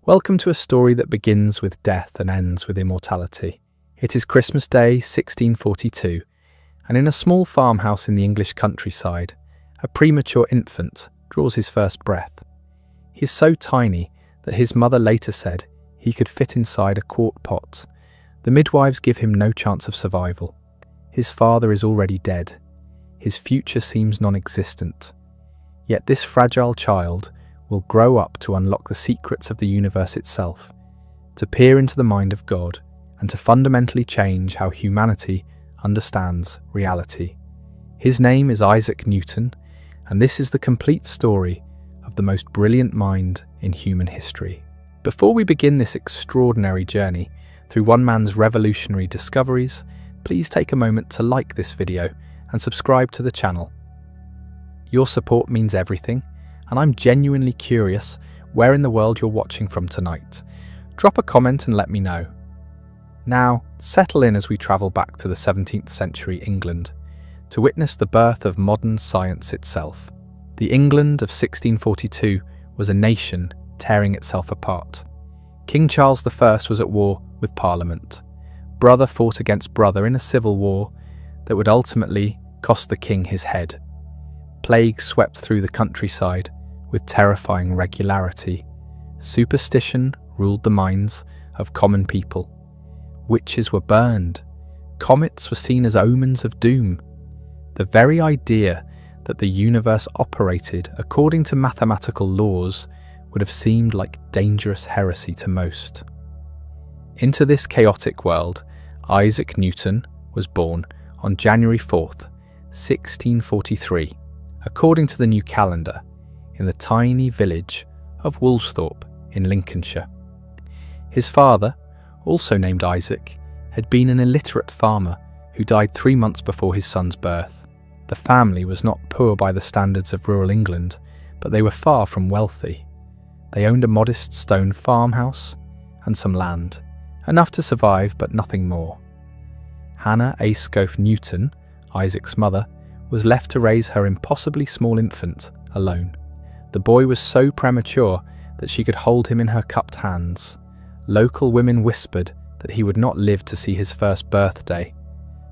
Welcome to a story that begins with death and ends with immortality. It is Christmas Day, 1642, and in a small farmhouse in the English countryside, a premature infant draws his first breath. He is so tiny that his mother later said he could fit inside a quart pot. The midwives give him no chance of survival. His father is already dead. His future seems non-existent. Yet this fragile child will grow up to unlock the secrets of the universe itself, to peer into the mind of God, and to fundamentally change how humanity understands reality. His name is Isaac Newton, and this is the complete story of the most brilliant mind in human history. Before we begin this extraordinary journey through one man's revolutionary discoveries, please take a moment to like this video and subscribe to the channel. Your support means everything, and I'm genuinely curious where in the world you're watching from tonight. Drop a comment and let me know. Now, settle in as we travel back to the 17th century England to witness the birth of modern science itself. The England of 1642 was a nation tearing itself apart. King Charles I was at war with Parliament. Brother fought against brother in a civil war that would ultimately cost the king his head. Plague swept through the countryside with terrifying regularity. Superstition ruled the minds of common people. Witches were burned. Comets were seen as omens of doom. The very idea that the universe operated according to mathematical laws would have seemed like dangerous heresy to most. Into this chaotic world, Isaac Newton was born on January 4th, 1643, according to the new calendar, in the tiny village of Woolsthorpe in Lincolnshire. His father, also named Isaac, had been an illiterate farmer who died 3 months before his son's birth. The family was not poor by the standards of rural England, but they were far from wealthy. They owned a modest stone farmhouse and some land, enough to survive but nothing more. Hannah Ayscough Newton, Isaac's mother, was left to raise her impossibly small infant alone. The boy was so premature that she could hold him in her cupped hands. Local women whispered that he would not live to see his first birthday,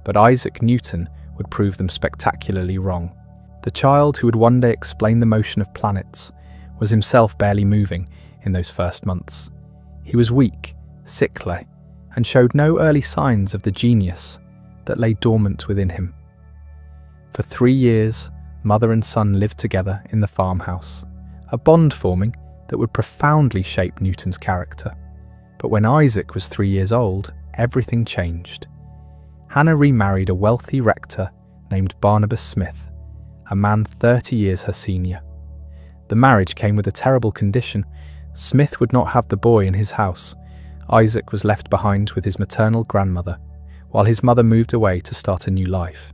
but Isaac Newton would prove them spectacularly wrong. The child who would one day explain the motion of planets was himself barely moving in those first months. He was weak, sickly, and showed no early signs of the genius that lay dormant within him. For 3 years, mother and son lived together in the farmhouse, a bond forming that would profoundly shape Newton's character. But when Isaac was 3 years old, everything changed. Hannah remarried a wealthy rector named Barnabas Smith, a man 30 years her senior. The marriage came with a terrible condition. Smith would not have the boy in his house. Isaac was left behind with his maternal grandmother, while his mother moved away to start a new life.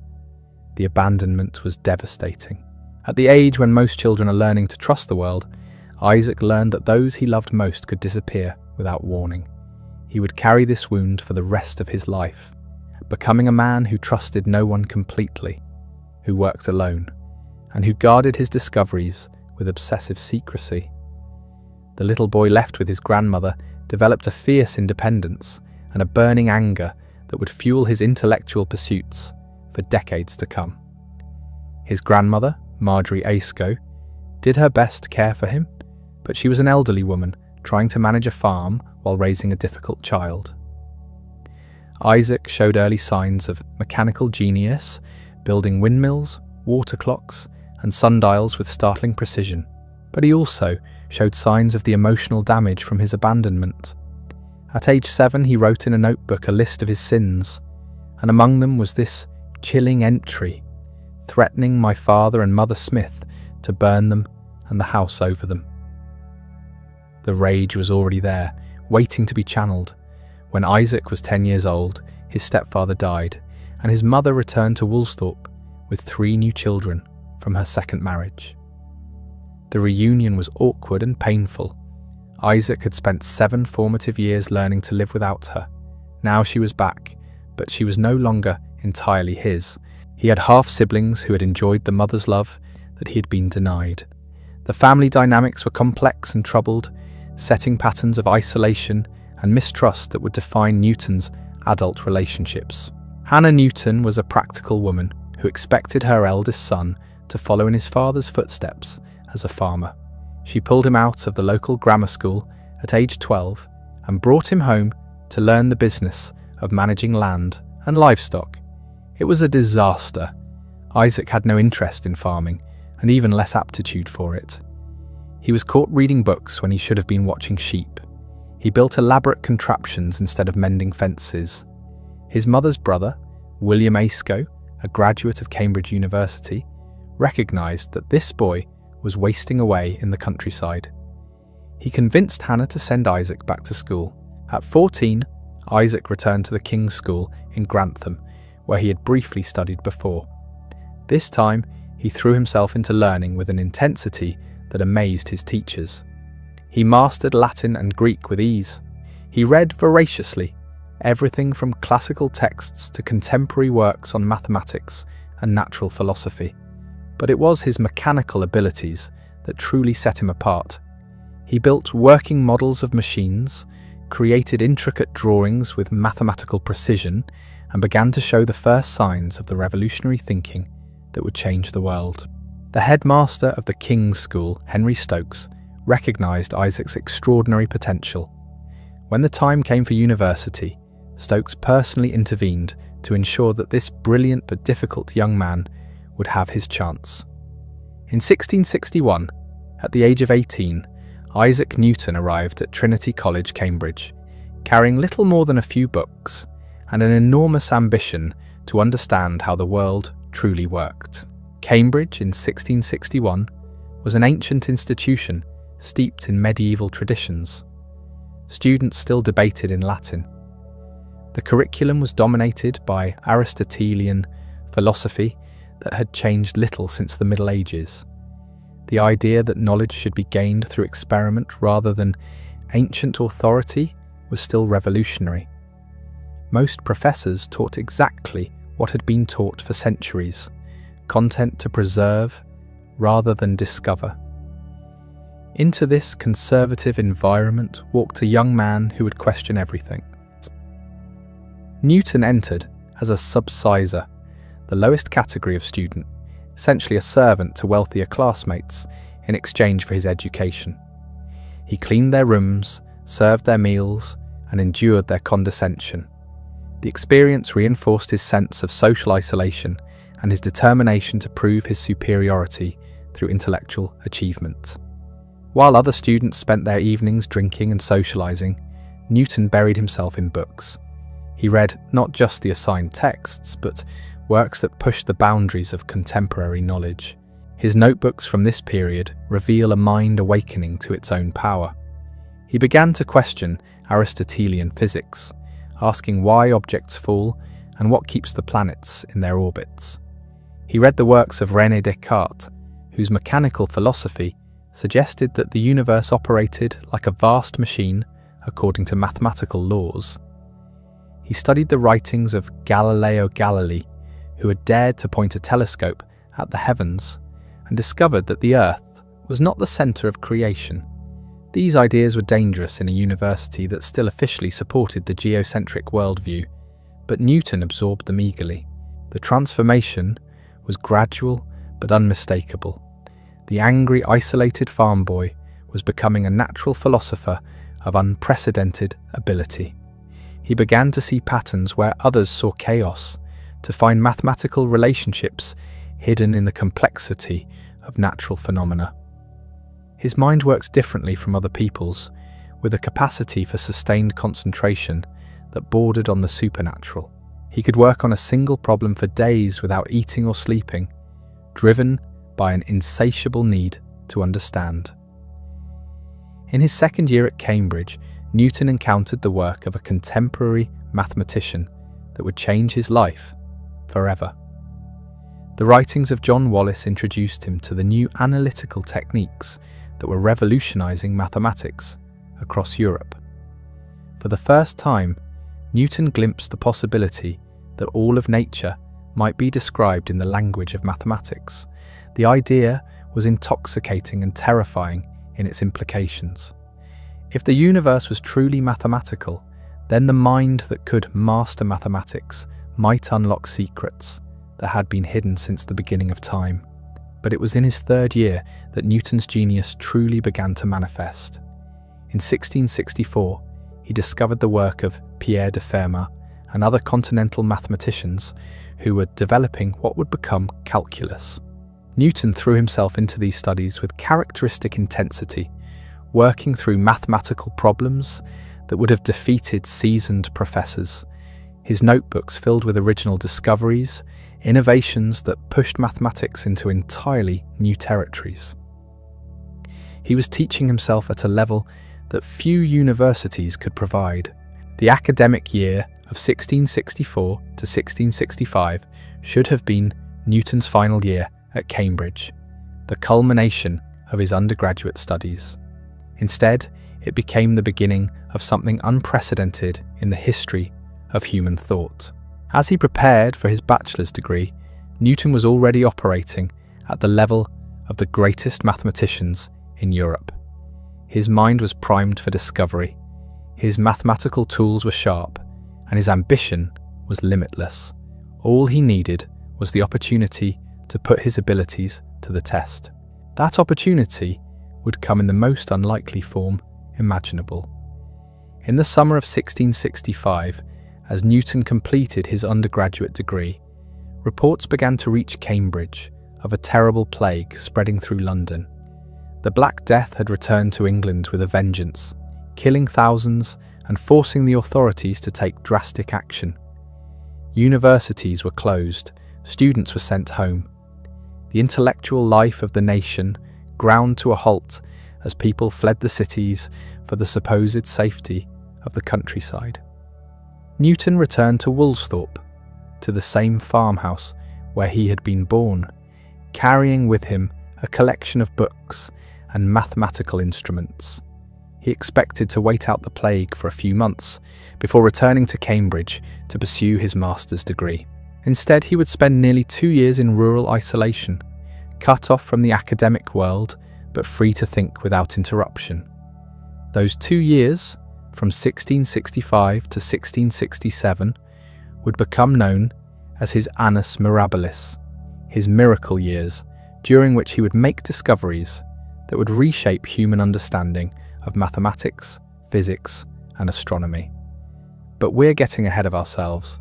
The abandonment was devastating. At the age when most children are learning to trust the world, Isaac learned that those he loved most could disappear without warning. He would carry this wound for the rest of his life, becoming a man who trusted no one completely, who worked alone, and who guarded his discoveries with obsessive secrecy. The little boy left with his grandmother developed a fierce independence and a burning anger that would fuel his intellectual pursuits for decades to come. His grandmother, Marjorie Ayscough, did her best to care for him, but she was an elderly woman trying to manage a farm while raising a difficult child. Isaac showed early signs of mechanical genius, building windmills, water clocks, and sundials with startling precision, but he also showed signs of the emotional damage from his abandonment. At age 7, he wrote in a notebook a list of his sins, and among them was this chilling entry, threatening my father and mother Smith to burn them and the house over them. The rage was already there, waiting to be channeled. When Isaac was 10 years old, his stepfather died, and his mother returned to Woolsthorpe with 3 new children from her second marriage. The reunion was awkward and painful. Isaac had spent 7 formative years learning to live without her. Now she was back, but she was no longer entirely his. He had half-siblings who had enjoyed the mother's love that he had been denied. The family dynamics were complex and troubled. setting patterns of isolation and mistrust that would define Newton's adult relationships. Hannah Newton was a practical woman who expected her eldest son to follow in his father's footsteps as a farmer. She pulled him out of the local grammar school at age 12 and brought him home to learn the business of managing land and livestock. It was a disaster. Isaac had no interest in farming and even less aptitude for it. He was caught reading books when he should have been watching sheep. He built elaborate contraptions instead of mending fences. His mother's brother, William Ayscough, a graduate of Cambridge University, recognised that this boy was wasting away in the countryside. He convinced Hannah to send Isaac back to school. At 14, Isaac returned to the King's School in Grantham, where he had briefly studied before. This time, he threw himself into learning with an intensity that amazed his teachers. He mastered Latin and Greek with ease. He read voraciously, everything from classical texts to contemporary works on mathematics and natural philosophy. But it was his mechanical abilities that truly set him apart. He built working models of machines, created intricate drawings with mathematical precision, and began to show the first signs of the revolutionary thinking that would change the world. The headmaster of the King's School, Henry Stokes, recognised Isaac's extraordinary potential. When the time came for university, Stokes personally intervened to ensure that this brilliant but difficult young man would have his chance. In 1661, at the age of 18, Isaac Newton arrived at Trinity College, Cambridge, carrying little more than a few books and an enormous ambition to understand how the world truly worked. Cambridge in 1661 was an ancient institution steeped in medieval traditions. Students still debated in Latin. The curriculum was dominated by Aristotelian philosophy that had changed little since the Middle Ages. The idea that knowledge should be gained through experiment rather than ancient authority was still revolutionary. Most professors taught exactly what had been taught for centuries, content to preserve rather than discover. Into this conservative environment walked a young man who would question everything. Newton entered as a subsizar, the lowest category of student, essentially a servant to wealthier classmates in exchange for his education. He cleaned their rooms, served their meals, and endured their condescension. The experience reinforced his sense of social isolation and his determination to prove his superiority through intellectual achievement. While other students spent their evenings drinking and socializing, Newton buried himself in books. He read not just the assigned texts, but works that pushed the boundaries of contemporary knowledge. His notebooks from this period reveal a mind awakening to its own power. He began to question Aristotelian physics, asking why objects fall and what keeps the planets in their orbits. He read the works of René Descartes, whose mechanical philosophy suggested that the universe operated like a vast machine according to mathematical laws. He studied the writings of Galileo Galilei, who had dared to point a telescope at the heavens and discovered that the Earth was not the centre of creation. These ideas were dangerous in a university that still officially supported the geocentric worldview, but Newton absorbed them eagerly. The transformation was gradual but unmistakable. The angry, isolated farm boy was becoming a natural philosopher of unprecedented ability. He began to see patterns where others saw chaos, to find mathematical relationships hidden in the complexity of natural phenomena. His mind works differently from other people's, with a capacity for sustained concentration that bordered on the supernatural. He could work on a single problem for days without eating or sleeping, driven by an insatiable need to understand. In his second year at Cambridge, Newton encountered the work of a contemporary mathematician that would change his life forever. The writings of John Wallis introduced him to the new analytical techniques that were revolutionizing mathematics across Europe. For the first time, Newton glimpsed the possibility that all of nature might be described in the language of mathematics. The idea was intoxicating and terrifying in its implications. If the universe was truly mathematical, then the mind that could master mathematics might unlock secrets that had been hidden since the beginning of time. But it was in his third year that Newton's genius truly began to manifest. In 1664, he discovered the work of Pierre de Fermat and other continental mathematicians who were developing what would become calculus. Newton threw himself into these studies with characteristic intensity, working through mathematical problems that would have defeated seasoned professors. His notebooks filled with original discoveries, innovations that pushed mathematics into entirely new territories. He was teaching himself at a level that few universities could provide. The academic year of 1664 to 1665 should have been Newton's final year at Cambridge, the culmination of his undergraduate studies. Instead, it became the beginning of something unprecedented in the history of human thought. As he prepared for his bachelor's degree, Newton was already operating at the level of the greatest mathematicians in Europe. His mind was primed for discovery, his mathematical tools were sharp, and his ambition was limitless. All he needed was the opportunity to put his abilities to the test. That opportunity would come in the most unlikely form imaginable. In the summer of 1665, as Newton completed his undergraduate degree, reports began to reach Cambridge of a terrible plague spreading through London. The Black Death had returned to England with a vengeance, killing thousands and forcing the authorities to take drastic action. Universities were closed, students were sent home. The intellectual life of the nation ground to a halt as people fled the cities for the supposed safety of the countryside. Newton returned to Woolsthorpe, to the same farmhouse where he had been born, carrying with him a collection of books and mathematical instruments. He expected to wait out the plague for a few months before returning to Cambridge to pursue his master's degree. Instead, he would spend nearly 2 years in rural isolation, cut off from the academic world, but free to think without interruption. Those 2 years, from 1665 to 1667, would become known as his annus mirabilis, his miracle years, during which he would make discoveries that would reshape human understanding of mathematics, physics, and astronomy. But we're getting ahead of ourselves.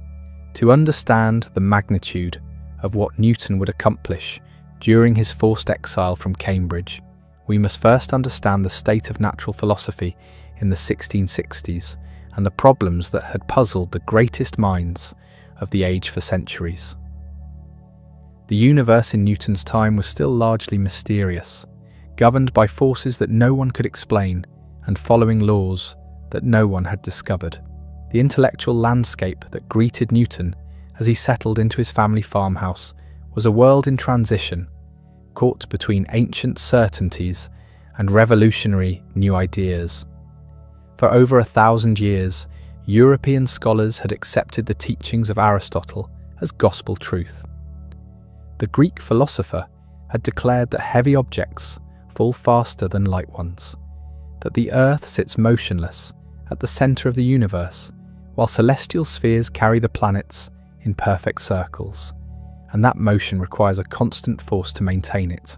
To understand the magnitude of what Newton would accomplish during his forced exile from Cambridge, we must first understand the state of natural philosophy in the 1660s and the problems that had puzzled the greatest minds of the age for centuries. The universe in Newton's time was still largely mysterious, governed by forces that no one could explain and following laws that no one had discovered. The intellectual landscape that greeted Newton as he settled into his family farmhouse was a world in transition, caught between ancient certainties and revolutionary new ideas. For over 1,000 years, European scholars had accepted the teachings of Aristotle as gospel truth. The Greek philosopher had declared that heavy objects fall faster than light ones, that the earth sits motionless at the centre of the universe, while celestial spheres carry the planets in perfect circles, and that motion requires a constant force to maintain it.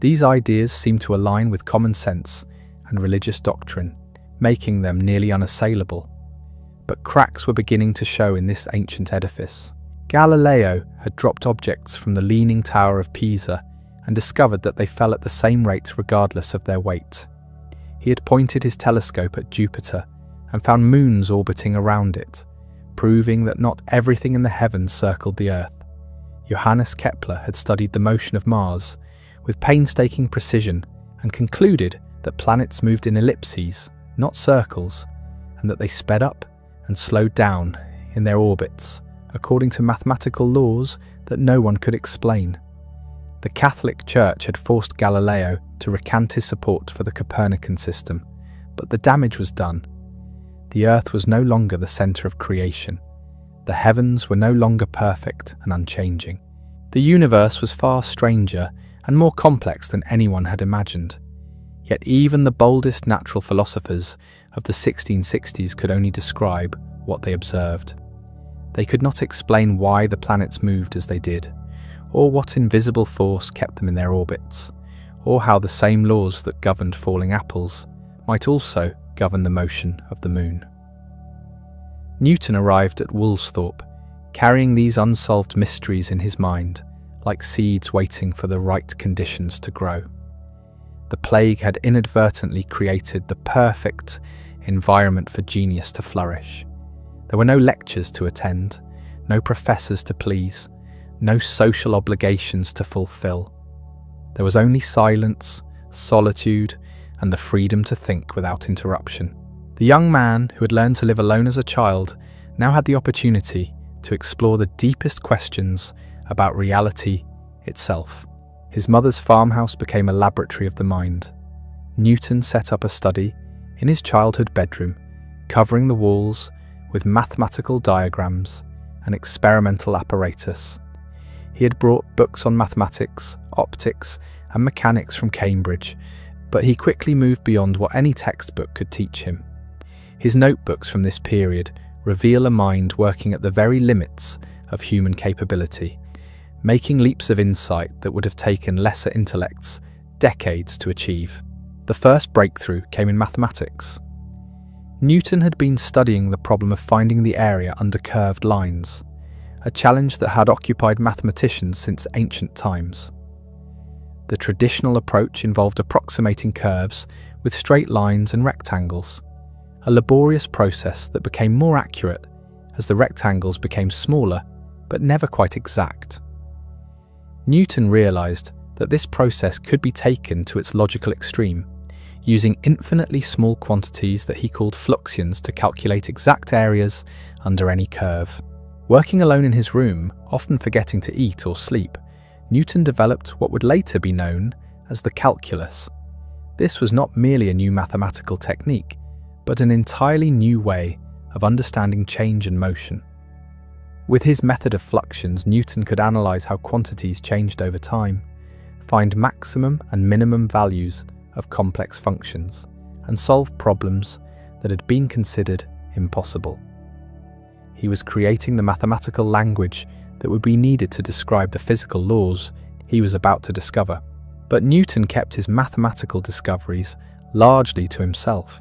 These ideas seem to align with common sense and religious doctrine, making them nearly unassailable. But cracks were beginning to show in this ancient edifice. Galileo had dropped objects from the Leaning Tower of Pisa and discovered that they fell at the same rate regardless of their weight. He had pointed his telescope at Jupiter and found moons orbiting around it, proving that not everything in the heavens circled the Earth. Johannes Kepler had studied the motion of Mars with painstaking precision and concluded that planets moved in ellipses, not circles, and that they sped up and slowed down in their orbits according to mathematical laws that no one could explain. The Catholic Church had forced Galileo to recant his support for the Copernican system, but the damage was done. The Earth was no longer the centre of creation. The heavens were no longer perfect and unchanging. The universe was far stranger and more complex than anyone had imagined. Yet even the boldest natural philosophers of the 1660s could only describe what they observed. They could not explain why the planets moved as they did, or what invisible force kept them in their orbits, or how the same laws that governed falling apples might also govern the motion of the moon. Newton arrived at Woolsthorpe, carrying these unsolved mysteries in his mind, like seeds waiting for the right conditions to grow. The plague had inadvertently created the perfect environment for genius to flourish. There were no lectures to attend, no professors to please, no social obligations to fulfill. There was only silence, solitude, and the freedom to think without interruption. The young man who had learned to live alone as a child now had the opportunity to explore the deepest questions about reality itself. His mother's farmhouse became a laboratory of the mind. Newton set up a study in his childhood bedroom, covering the walls with mathematical diagrams and experimental apparatus. He had brought books on mathematics, optics, and mechanics from Cambridge, but he quickly moved beyond what any textbook could teach him. His notebooks from this period reveal a mind working at the very limits of human capability, making leaps of insight that would have taken lesser intellects decades to achieve. The first breakthrough came in mathematics. Newton had been studying the problem of finding the area under curved lines, a challenge that had occupied mathematicians since ancient times. The traditional approach involved approximating curves with straight lines and rectangles, a laborious process that became more accurate as the rectangles became smaller but never quite exact. Newton realized that this process could be taken to its logical extreme, using infinitely small quantities that he called fluxions to calculate exact areas under any curve. Working alone in his room, often forgetting to eat or sleep, Newton developed what would later be known as the calculus. This was not merely a new mathematical technique, but an entirely new way of understanding change and motion. With his method of fluxions, Newton could analyze how quantities changed over time, find maximum and minimum values of complex functions, and solve problems that had been considered impossible. He was creating the mathematical language that would be needed to describe the physical laws he was about to discover. But Newton kept his mathematical discoveries largely to himself.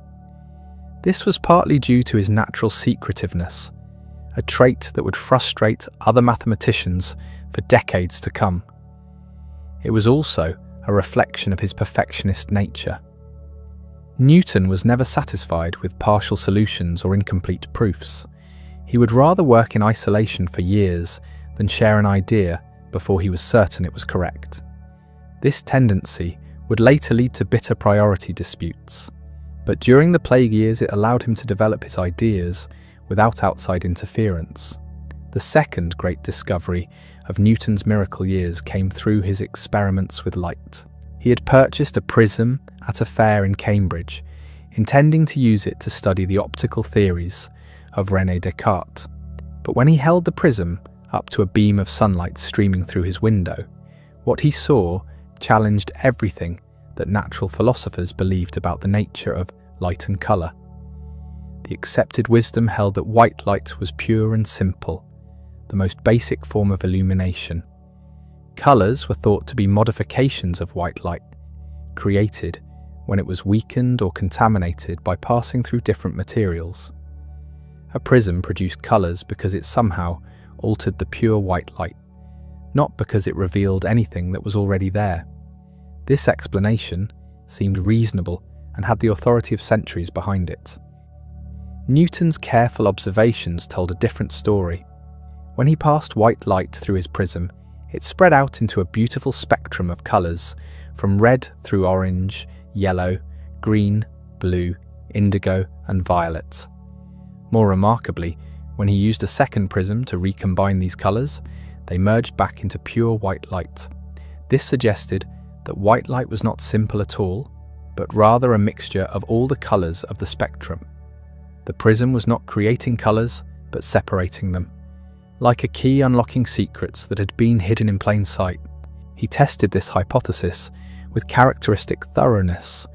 This was partly due to his natural secretiveness, a trait that would frustrate other mathematicians for decades to come. It was also a reflection of his perfectionist nature. Newton was never satisfied with partial solutions or incomplete proofs. He would rather work in isolation for years than share an idea before he was certain it was correct. This tendency would later lead to bitter priority disputes, but during the plague years it allowed him to develop his ideas without outside interference. The second great discovery of Newton's miracle years came through his experiments with light. He had purchased a prism at a fair in Cambridge, intending to use it to study the optical theories of René Descartes. But when he held the prism up to a beam of sunlight streaming through his window, what he saw challenged everything that natural philosophers believed about the nature of light and colour. The accepted wisdom held that white light was pure and simple, the most basic form of illumination. Colours were thought to be modifications of white light, created when it was weakened or contaminated by passing through different materials. A prism produced colours because it somehow altered the pure white light, not because it revealed anything that was already there. This explanation seemed reasonable and had the authority of centuries behind it. Newton's careful observations told a different story. When he passed white light through his prism, it spread out into a beautiful spectrum of colours, from red through orange, yellow, green, blue, indigo, and violet. More remarkably, when he used a second prism to recombine these colours, they merged back into pure white light. This suggested that white light was not simple at all, but rather a mixture of all the colours of the spectrum. The prism was not creating colours, but separating them. Like a key unlocking secrets that had been hidden in plain sight, he tested this hypothesis with characteristic thoroughness.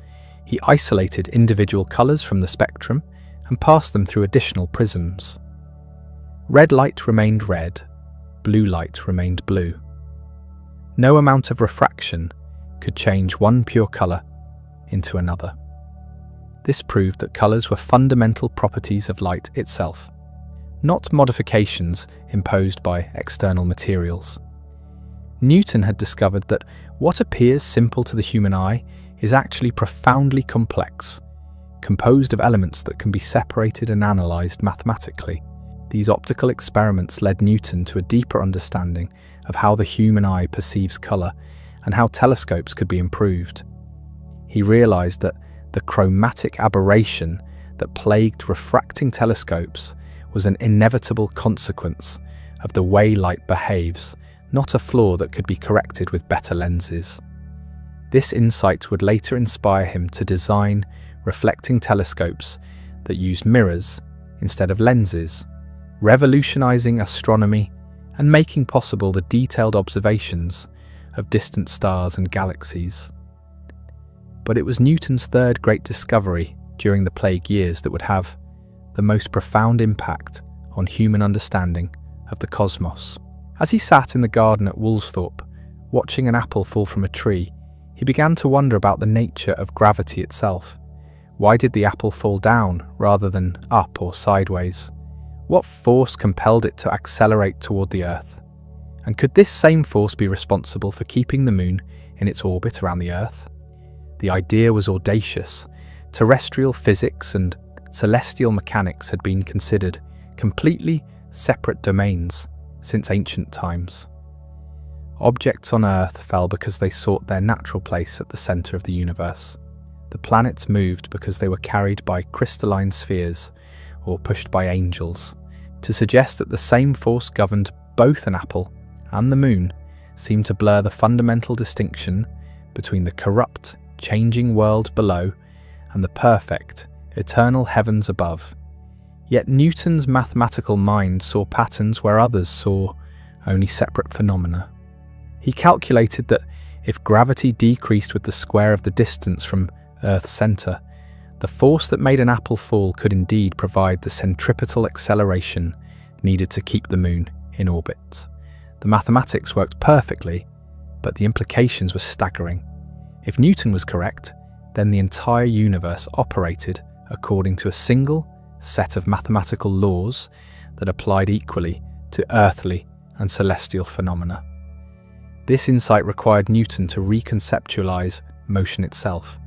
He isolated individual colours from the spectrum and passed them through additional prisms. Red light remained red, blue light remained blue. No amount of refraction could change one pure colour into another. This proved that colours were fundamental properties of light itself, not modifications imposed by external materials. Newton had discovered that what appears simple to the human eye is actually profoundly complex, composed of elements that can be separated and analysed mathematically. These optical experiments led Newton to a deeper understanding of how the human eye perceives colour and how telescopes could be improved. He realised that the chromatic aberration that plagued refracting telescopes was an inevitable consequence of the way light behaves, not a flaw that could be corrected with better lenses. This insight would later inspire him to design reflecting telescopes that used mirrors instead of lenses, revolutionizing astronomy and making possible the detailed observations of distant stars and galaxies. But it was Newton's third great discovery during the plague years that would have the most profound impact on human understanding of the cosmos. As he sat in the garden at Woolsthorpe, watching an apple fall from a tree, he began to wonder about the nature of gravity itself. Why did the apple fall down rather than up or sideways? What force compelled it to accelerate toward the Earth? And could this same force be responsible for keeping the Moon in its orbit around the Earth? The idea was audacious. Terrestrial physics and celestial mechanics had been considered completely separate domains since ancient times. Objects on Earth fell because they sought their natural place at the centre of the universe. The planets moved because they were carried by crystalline spheres or pushed by angels. To suggest that the same force governed both an apple and the Moon seemed to blur the fundamental distinction between the corrupt, changing world below and the perfect, eternal heavens above. Yet Newton's mathematical mind saw patterns where others saw only separate phenomena. He calculated that if gravity decreased with the square of the distance from Earth's centre, the force that made an apple fall could indeed provide the centripetal acceleration needed to keep the Moon in orbit. The mathematics worked perfectly, but the implications were staggering. If Newton was correct, then the entire universe operated according to a single set of mathematical laws that applied equally to earthly and celestial phenomena. This insight required Newton to reconceptualize motion itself.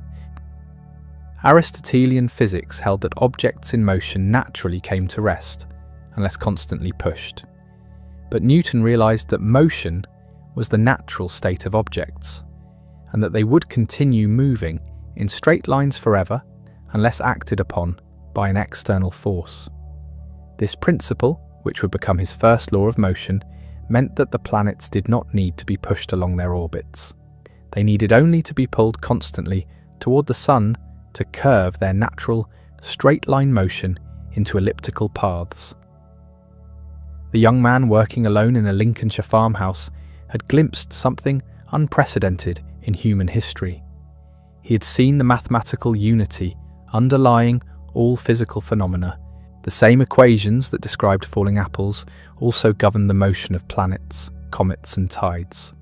Aristotelian physics held that objects in motion naturally came to rest unless constantly pushed. But Newton realized that motion was the natural state of objects, and that they would continue moving in straight lines forever unless acted upon by an external force. This principle, which would become his first law of motion, meant that the planets did not need to be pushed along their orbits. They needed only to be pulled constantly toward the Sun to curve their natural straight-line motion into elliptical paths. The young man working alone in a Lincolnshire farmhouse had glimpsed something unprecedented in human history. He had seen the mathematical unity underlying all physical phenomena. The same equations that described falling apples also governed the motion of planets, comets, and tides.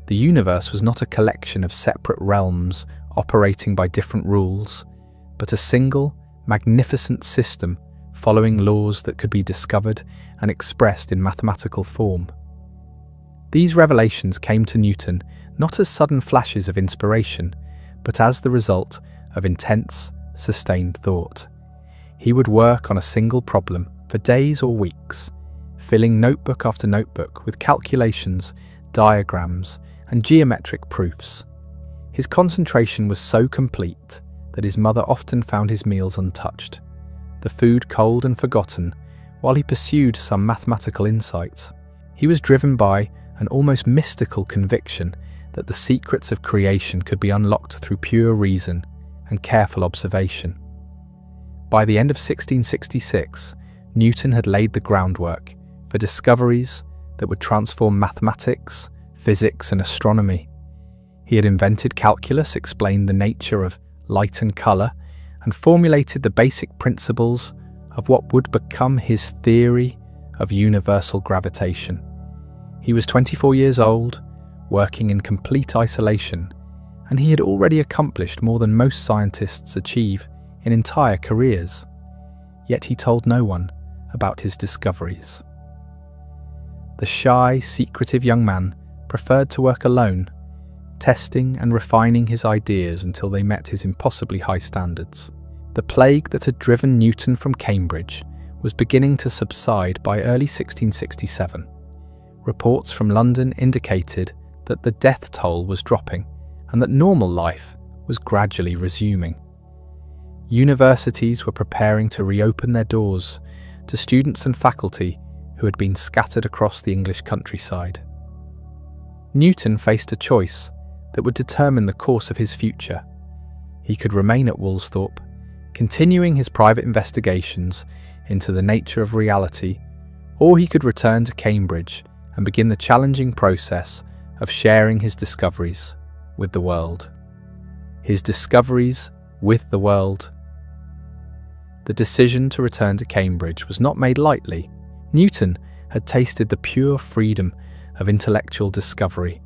The universe was not a collection of separate realms operating by different rules, but a single, magnificent system following laws that could be discovered and expressed in mathematical form. These revelations came to Newton not as sudden flashes of inspiration, but as the result of intense, sustained thought. He would work on a single problem for days or weeks, filling notebook after notebook with calculations, diagrams, and geometric proofs. His concentration was so complete that his mother often found his meals untouched, the food cold and forgotten, while he pursued some mathematical insights. He was driven by an almost mystical conviction that the secrets of creation could be unlocked through pure reason and careful observation. By the end of 1666, Newton had laid the groundwork for discoveries that would transform mathematics, physics, and astronomy. He had invented calculus, explained the nature of light and colour, and formulated the basic principles of what would become his theory of universal gravitation. He was 24 years old, working in complete isolation, and he had already accomplished more than most scientists achieve in entire careers. Yet he told no one about his discoveries. The shy, secretive young man preferred to work alone, testing and refining his ideas until they met his impossibly high standards. The plague that had driven Newton from Cambridge was beginning to subside by early 1667. Reports from London indicated that the death toll was dropping and that normal life was gradually resuming. Universities were preparing to reopen their doors to students and faculty who had been scattered across the English countryside. Newton faced a choice that would determine the course of his future. He could remain at Woolsthorpe, continuing his private investigations into the nature of reality, or he could return to Cambridge and begin the challenging process of sharing his discoveries with the world. His discoveries with the world. The decision to return to Cambridge was not made lightly. Newton had tasted the pure freedom of intellectual discovery,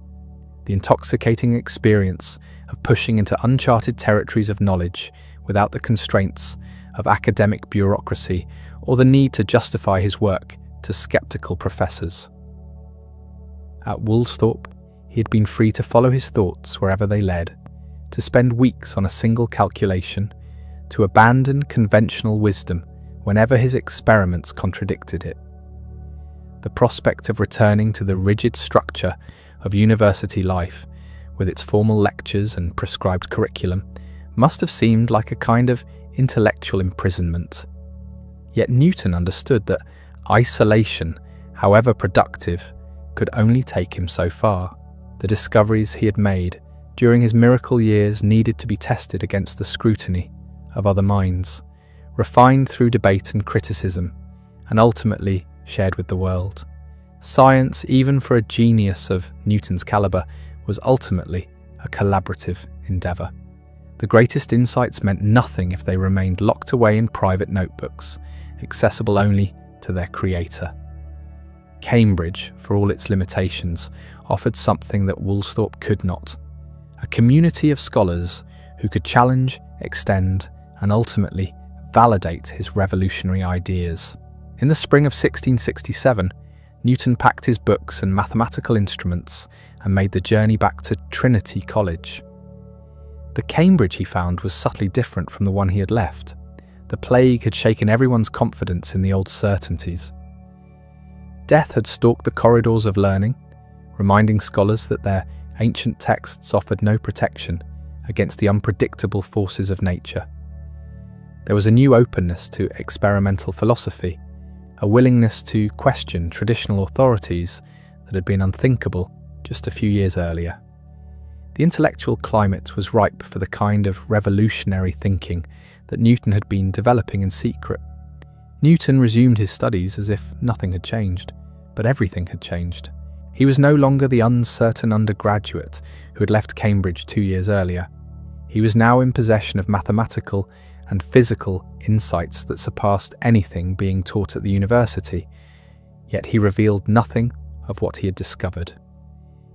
the intoxicating experience of pushing into uncharted territories of knowledge without the constraints of academic bureaucracy or the need to justify his work to skeptical professors. At Woolsthorpe, he had been free to follow his thoughts wherever they led, to spend weeks on a single calculation, to abandon conventional wisdom whenever his experiments contradicted it. The prospect of returning to the rigid structure of university life, with its formal lectures and prescribed curriculum, must have seemed like a kind of intellectual imprisonment. Yet Newton understood that isolation, however productive, could only take him so far. The discoveries he had made during his miracle years needed to be tested against the scrutiny of other minds, refined through debate and criticism, and ultimately shared with the world. Science, even for a genius of Newton's calibre, was ultimately a collaborative endeavour. The greatest insights meant nothing if they remained locked away in private notebooks, accessible only to their creator. Cambridge, for all its limitations, offered something that Woolsthorpe could not: a community of scholars who could challenge, extend, and ultimately validate his revolutionary ideas. In the spring of 1667, Newton packed his books and mathematical instruments and made the journey back to Trinity College. The Cambridge he found was subtly different from the one he had left. The plague had shaken everyone's confidence in the old certainties. Death had stalked the corridors of learning, reminding scholars that their ancient texts offered no protection against the unpredictable forces of nature. There was a new openness to experimental philosophy, a willingness to question traditional authorities that had been unthinkable just a few years earlier. The intellectual climate was ripe for the kind of revolutionary thinking that Newton had been developing in secret. Newton resumed his studies as if nothing had changed, but everything had changed. He was no longer the uncertain undergraduate who had left Cambridge 2 years earlier. He was now in possession of mathematical and physical insights that surpassed anything being taught at the university, yet he revealed nothing of what he had discovered.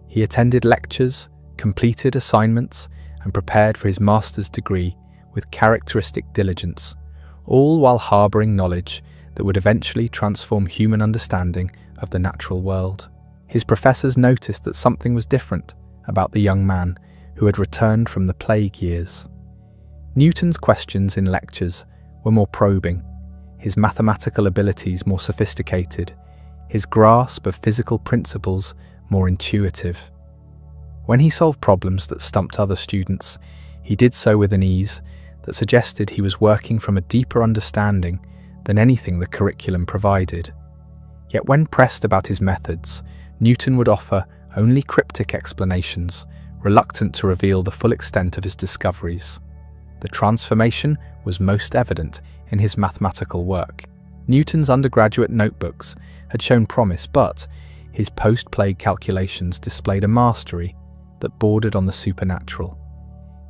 He attended lectures, completed assignments, and prepared for his master's degree with characteristic diligence, all while harbouring knowledge that would eventually transform human understanding of the natural world. His professors noticed that something was different about the young man who had returned from the plague years. Newton's questions in lectures were more probing, his mathematical abilities more sophisticated, his grasp of physical principles more intuitive. When he solved problems that stumped other students, he did so with an ease that suggested he was working from a deeper understanding than anything the curriculum provided. Yet when pressed about his methods, Newton would offer only cryptic explanations, reluctant to reveal the full extent of his discoveries. The transformation was most evident in his mathematical work. Newton's undergraduate notebooks had shown promise, but his post-plague calculations displayed a mastery that bordered on the supernatural.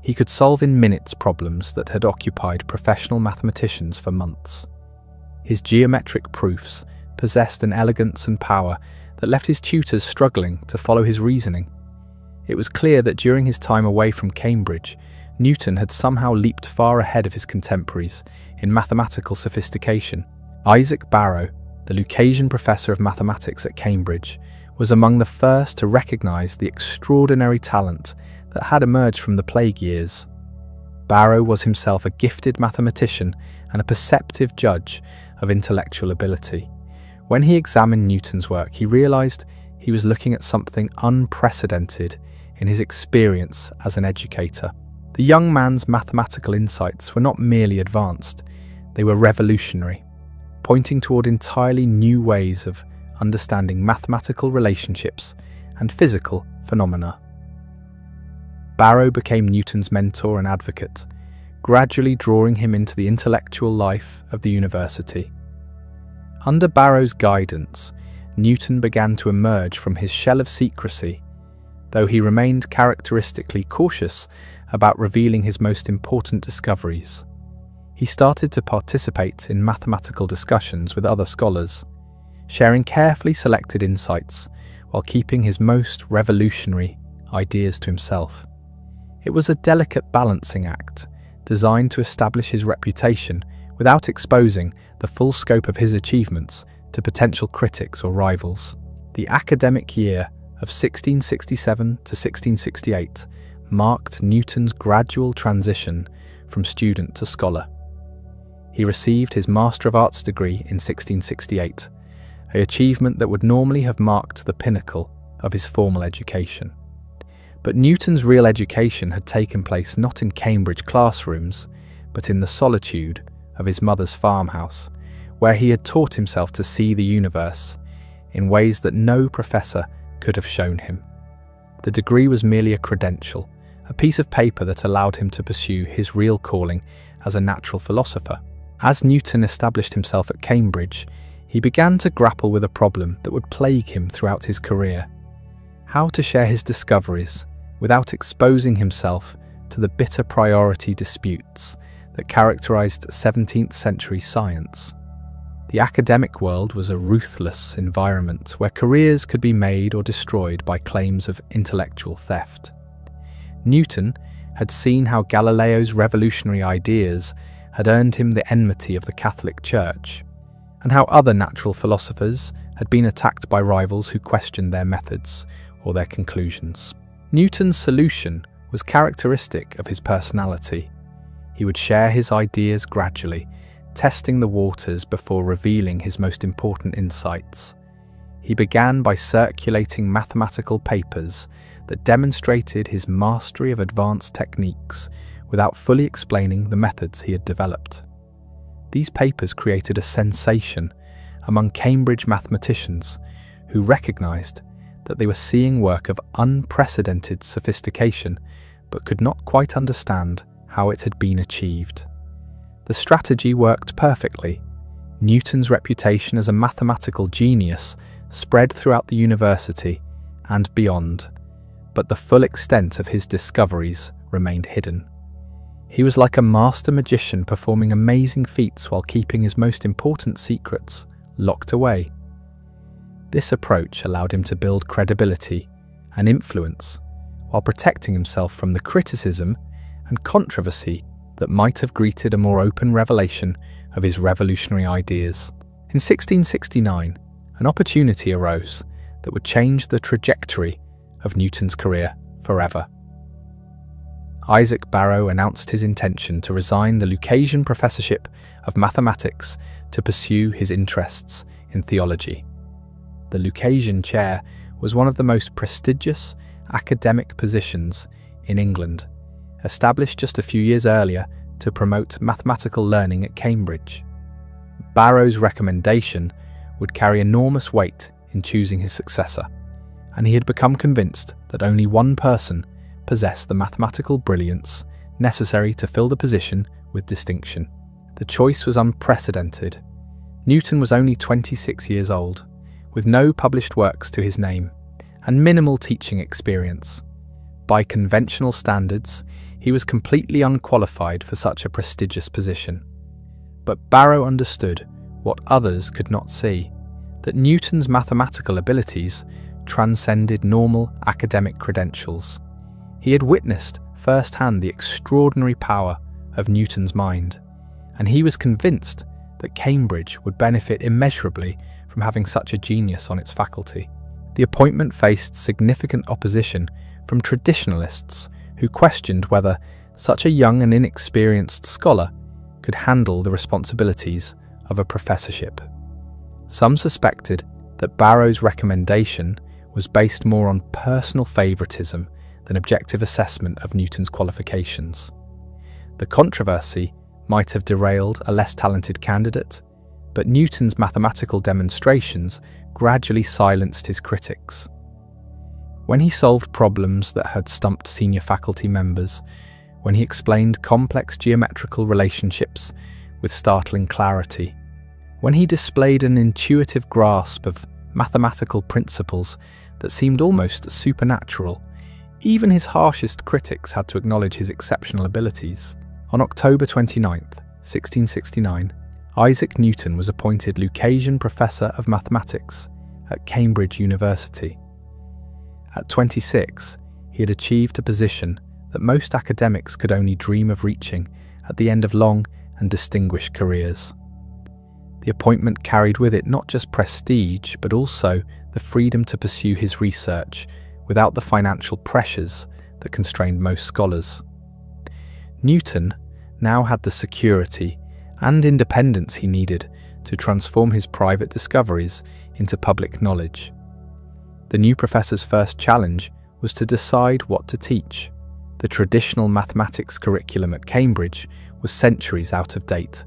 He could solve in minutes problems that had occupied professional mathematicians for months. His geometric proofs possessed an elegance and power that left his tutors struggling to follow his reasoning. It was clear that during his time away from Cambridge, Newton had somehow leaped far ahead of his contemporaries in mathematical sophistication. Isaac Barrow, the Lucasian professor of mathematics at Cambridge, was among the first to recognise the extraordinary talent that had emerged from the plague years. Barrow was himself a gifted mathematician and a perceptive judge of intellectual ability. When he examined Newton's work, he realised he was looking at something unprecedented in his experience as an educator. The young man's mathematical insights were not merely advanced, they were revolutionary, pointing toward entirely new ways of understanding mathematical relationships and physical phenomena. Barrow became Newton's mentor and advocate, gradually drawing him into the intellectual life of the university. Under Barrow's guidance, Newton began to emerge from his shell of secrecy, though he remained characteristically cautious about revealing his most important discoveries. He started to participate in mathematical discussions with other scholars, sharing carefully selected insights while keeping his most revolutionary ideas to himself. It was a delicate balancing act, designed to establish his reputation without exposing the full scope of his achievements to potential critics or rivals. The academic year of 1667 to 1668 marked Newton's gradual transition from student to scholar. He received his Master of Arts degree in 1668, an achievement that would normally have marked the pinnacle of his formal education. But Newton's real education had taken place not in Cambridge classrooms, but in the solitude of his mother's farmhouse, where he had taught himself to see the universe in ways that no professor could have shown him. The degree was merely a credential, a piece of paper that allowed him to pursue his real calling as a natural philosopher. As Newton established himself at Cambridge, he began to grapple with a problem that would plague him throughout his career: how to share his discoveries without exposing himself to the bitter priority disputes that characterized 17th century science. The academic world was a ruthless environment where careers could be made or destroyed by claims of intellectual theft. Newton had seen how Galileo's revolutionary ideas had earned him the enmity of the Catholic Church, and how other natural philosophers had been attacked by rivals who questioned their methods or their conclusions. Newton's solution was characteristic of his personality. He would share his ideas gradually, testing the waters before revealing his most important insights. He began by circulating mathematical papers that demonstrated his mastery of advanced techniques without fully explaining the methods he had developed. These papers created a sensation among Cambridge mathematicians who recognized that they were seeing work of unprecedented sophistication but could not quite understand how it had been achieved. The strategy worked perfectly. Newton's reputation as a mathematical genius spread throughout the university and beyond, but the full extent of his discoveries remained hidden. He was like a master magician performing amazing feats while keeping his most important secrets locked away. This approach allowed him to build credibility and influence while protecting himself from the criticism and controversy that might have greeted a more open revelation of his revolutionary ideas. In 1669, an opportunity arose that would change the trajectory of Newton's career forever. Isaac Barrow announced his intention to resign the Lucasian professorship of mathematics to pursue his interests in theology. The Lucasian chair was one of the most prestigious academic positions in England, established just a few years earlier to promote mathematical learning at Cambridge. Barrow's recommendation would carry enormous weight in choosing his successor, and he had become convinced that only one person possessed the mathematical brilliance necessary to fill the position with distinction. The choice was unprecedented. Newton was only 26 years old, with no published works to his name, and minimal teaching experience. By conventional standards, He was completely unqualified for such a prestigious position. But Barrow understood what others could not see, that Newton's mathematical abilities transcended normal academic credentials. He had witnessed firsthand the extraordinary power of Newton's mind, and he was convinced that Cambridge would benefit immeasurably from having such a genius on its faculty. The appointment faced significant opposition from traditionalists who questioned whether such a young and inexperienced scholar could handle the responsibilities of a professorship. Some suspected that Barrow's recommendation was based more on personal favouritism than objective assessment of Newton's qualifications. The controversy might have derailed a less talented candidate, but Newton's mathematical demonstrations gradually silenced his critics. When he solved problems that had stumped senior faculty members, when he explained complex geometrical relationships with startling clarity, when he displayed an intuitive grasp of mathematical principles that seemed almost supernatural, even his harshest critics had to acknowledge his exceptional abilities. On October 29, 1669, Isaac Newton was appointed Lucasian Professor of Mathematics at Cambridge University. At 26, he had achieved a position that most academics could only dream of reaching at the end of long and distinguished careers. The appointment carried with it not just prestige, but also the freedom to pursue his research without the financial pressures that constrained most scholars. Newton now had the security and independence he needed to transform his private discoveries into public knowledge. The new professor's first challenge was to decide what to teach. The traditional mathematics curriculum at Cambridge was centuries out of date,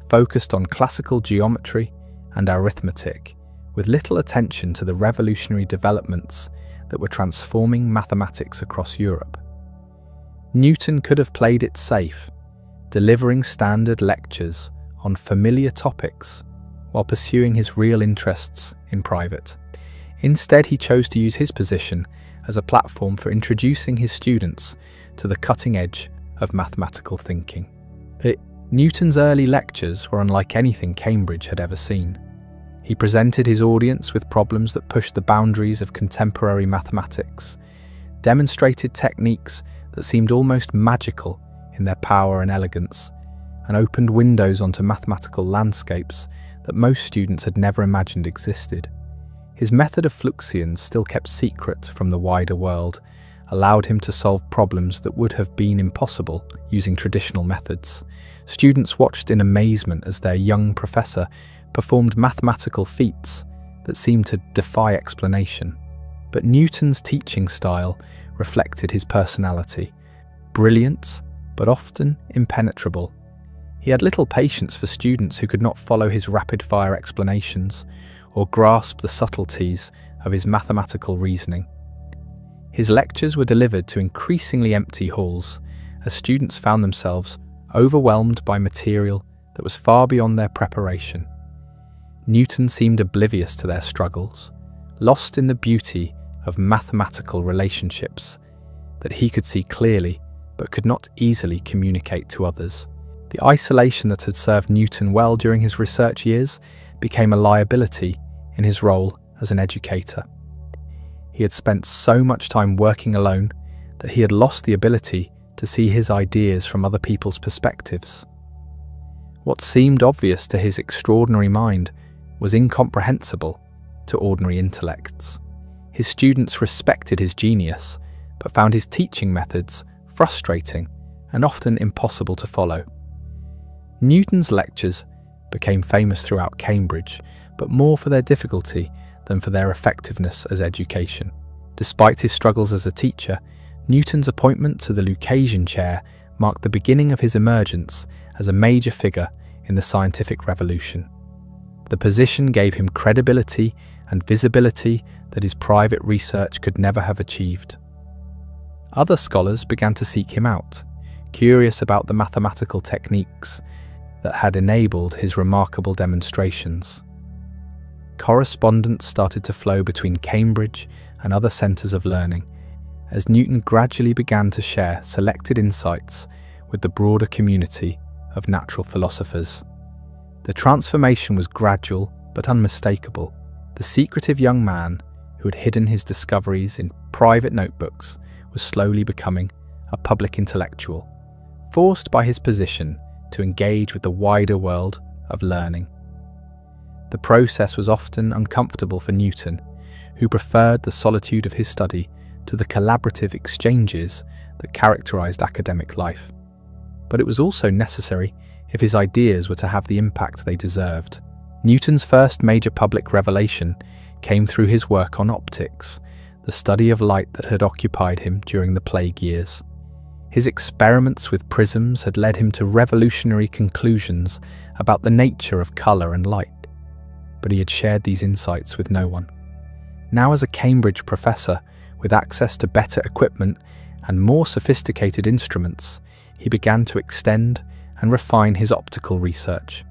focused on classical geometry and arithmetic, with little attention to the revolutionary developments that were transforming mathematics across Europe. Newton could have played it safe, delivering standard lectures on familiar topics while pursuing his real interests in private. Instead, he chose to use his position as a platform for introducing his students to the cutting edge of mathematical thinking. Newton's early lectures were unlike anything Cambridge had ever seen. He presented his audience with problems that pushed the boundaries of contemporary mathematics, demonstrated techniques that seemed almost magical in their power and elegance, and opened windows onto mathematical landscapes that most students had never imagined existed. His method of fluxions, still kept secret from the wider world, allowed him to solve problems that would have been impossible using traditional methods. Students watched in amazement as their young professor performed mathematical feats that seemed to defy explanation. But Newton's teaching style reflected his personality, brilliant but often impenetrable. He had little patience for students who could not follow his rapid-fire explanations or grasp the subtleties of his mathematical reasoning. His lectures were delivered to increasingly empty halls as students found themselves overwhelmed by material that was far beyond their preparation. Newton seemed oblivious to their struggles, lost in the beauty of mathematical relationships that he could see clearly but could not easily communicate to others. The isolation that had served Newton well during his research years became a liability in his role as an educator. He had spent so much time working alone that he had lost the ability to see his ideas from other people's perspectives. What seemed obvious to his extraordinary mind was incomprehensible to ordinary intellects. His students respected his genius, but found his teaching methods frustrating and often impossible to follow. Newton's lectures became famous throughout Cambridge, but more for their difficulty than for their effectiveness as education. Despite his struggles as a teacher, Newton's appointment to the Lucasian chair marked the beginning of his emergence as a major figure in the scientific revolution. The position gave him credibility and visibility that his private research could never have achieved. Other scholars began to seek him out, curious about the mathematical techniques that had enabled his remarkable demonstrations. Correspondence started to flow between Cambridge and other centres of learning, as Newton gradually began to share selected insights with the broader community of natural philosophers. The transformation was gradual but unmistakable. The secretive young man who had hidden his discoveries in private notebooks was slowly becoming a public intellectual, forced by his position to engage with the wider world of learning. The process was often uncomfortable for Newton, who preferred the solitude of his study to the collaborative exchanges that characterized academic life. But it was also necessary if his ideas were to have the impact they deserved. Newton's first major public revelation came through his work on optics, the study of light that had occupied him during the plague years. His experiments with prisms had led him to revolutionary conclusions about the nature of colour and light, but he had shared these insights with no one. Now, as a Cambridge professor with access to better equipment and more sophisticated instruments, he began to extend and refine his optical research.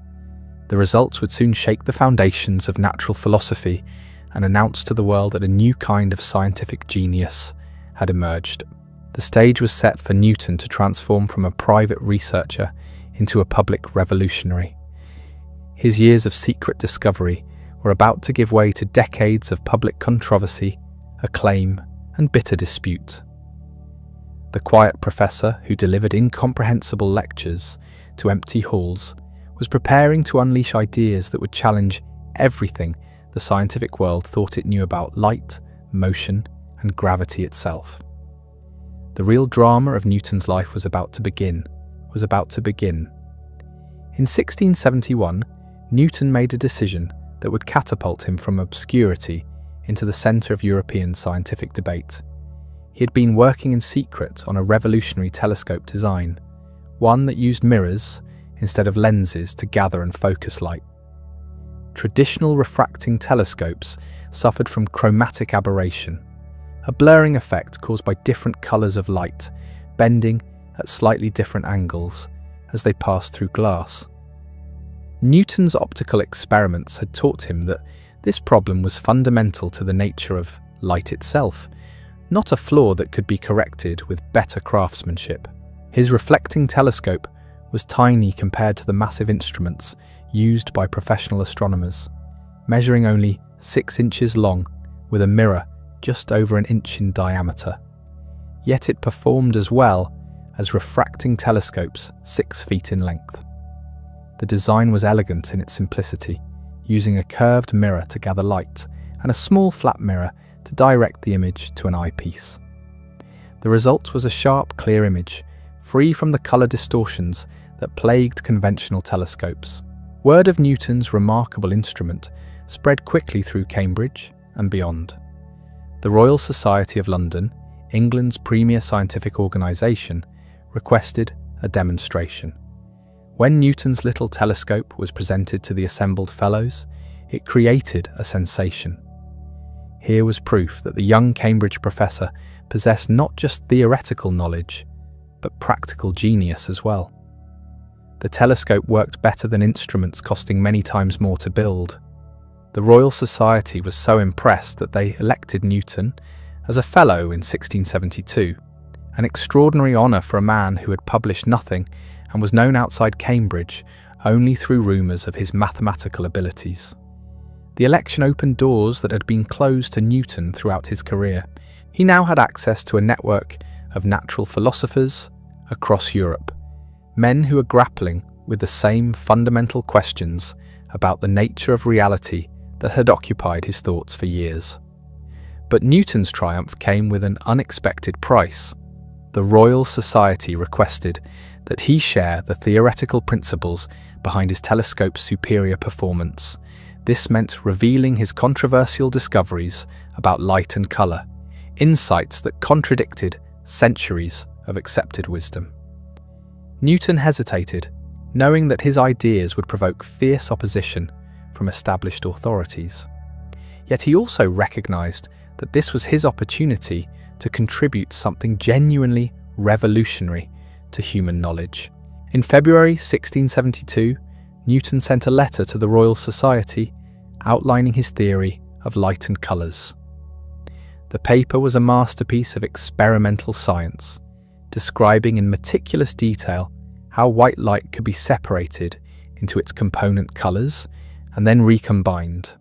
The results would soon shake the foundations of natural philosophy and announce to the world that a new kind of scientific genius had emerged. The stage was set for Newton to transform from a private researcher into a public revolutionary. His years of secret discovery were about to give way to decades of public controversy, acclaim, and bitter dispute. The quiet professor who delivered incomprehensible lectures to empty halls was preparing to unleash ideas that would challenge everything the scientific world thought it knew about light, motion, and gravity itself. The real drama of Newton's life was about to begin. In 1671, Newton made a decision that would catapult him from obscurity into the centre of European scientific debate. He had been working in secret on a revolutionary telescope design, one that used mirrors instead of lenses to gather and focus light. Traditional refracting telescopes suffered from chromatic aberration, a blurring effect caused by different colours of light bending at slightly different angles as they passed through glass. Newton's optical experiments had taught him that this problem was fundamental to the nature of light itself, not a flaw that could be corrected with better craftsmanship. His reflecting telescope was tiny compared to the massive instruments used by professional astronomers, measuring only 6 inches long with a mirror just over an inch in diameter. Yet it performed as well as refracting telescopes 6 feet in length. The design was elegant in its simplicity, using a curved mirror to gather light and a small flat mirror to direct the image to an eyepiece. The result was a sharp, clear image, free from the colour distortions that plagued conventional telescopes. Word of Newton's remarkable instrument spread quickly through Cambridge and beyond. The Royal Society of London, England's premier scientific organisation, requested a demonstration. When Newton's little telescope was presented to the assembled fellows, it created a sensation. Here was proof that the young Cambridge professor possessed not just theoretical knowledge, but practical genius as well. The telescope worked better than instruments costing many times more to build. The Royal Society was so impressed that they elected Newton as a Fellow in 1672, an extraordinary honour for a man who had published nothing and was known outside Cambridge only through rumours of his mathematical abilities. The election opened doors that had been closed to Newton throughout his career. He now had access to a network of natural philosophers across Europe, men who were grappling with the same fundamental questions about the nature of reality that had occupied his thoughts for years. But Newton's triumph came with an unexpected price. The Royal Society requested that he share the theoretical principles behind his telescope's superior performance. This meant revealing his controversial discoveries about light and colour, insights that contradicted centuries of accepted wisdom. Newton hesitated, knowing that his ideas would provoke fierce opposition from established authorities. Yet he also recognised that this was his opportunity to contribute something genuinely revolutionary to human knowledge. In February 1672, Newton sent a letter to the Royal Society outlining his theory of light and colours. The paper was a masterpiece of experimental science, describing in meticulous detail how white light could be separated into its component colours and then recombined.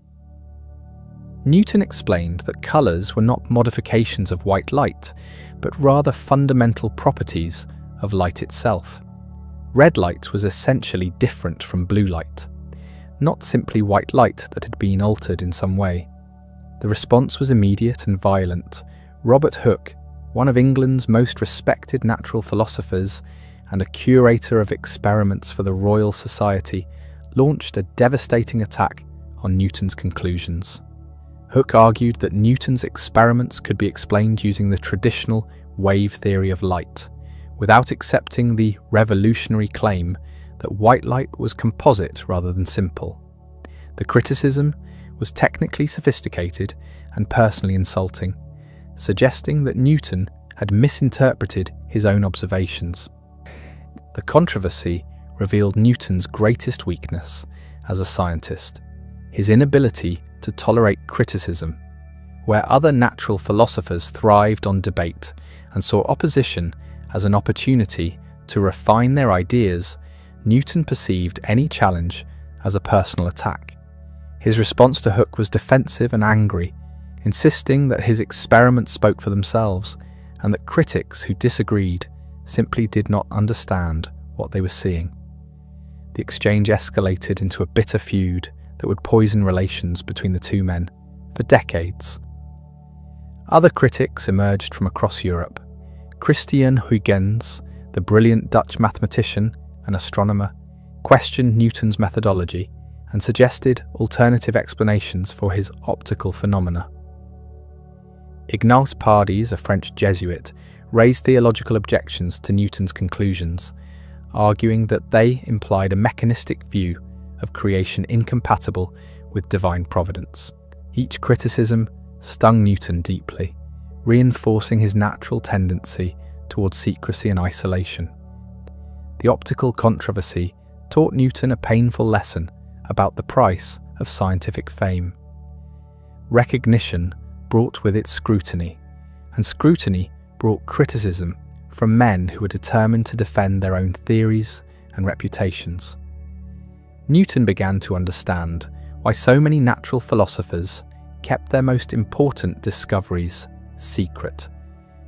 Newton explained that colours were not modifications of white light, but rather fundamental properties of light itself. Red light was essentially different from blue light, not simply white light that had been altered in some way. The response was immediate and violent. Robert Hooke, one of England's most respected natural philosophers and a curator of experiments for the Royal Society, launched a devastating attack on Newton's conclusions. Hooke argued that Newton's experiments could be explained using the traditional wave theory of light, without accepting the revolutionary claim that white light was composite rather than simple. The criticism was technically sophisticated and personally insulting, suggesting that Newton had misinterpreted his own observations. The controversy revealed Newton's greatest weakness as a scientist, his inability to tolerate criticism. Where other natural philosophers thrived on debate and saw opposition as an opportunity to refine their ideas, Newton perceived any challenge as a personal attack. His response to Hooke was defensive and angry, insisting that his experiments spoke for themselves and that critics who disagreed simply did not understand what they were seeing. The exchange escalated into a bitter feud that would poison relations between the two men for decades. Other critics emerged from across Europe. Christian Huygens, the brilliant Dutch mathematician and astronomer, questioned Newton's methodology and suggested alternative explanations for his optical phenomena. Ignace Pardis, a French Jesuit, raised theological objections to Newton's conclusions, arguing that they implied a mechanistic view of creation incompatible with divine providence. Each criticism stung Newton deeply, reinforcing his natural tendency towards secrecy and isolation. The optical controversy taught Newton a painful lesson about the price of scientific fame. Recognition brought with it scrutiny, and scrutiny brought criticism from men who were determined to defend their own theories and reputations. Newton began to understand why so many natural philosophers kept their most important discoveries secret,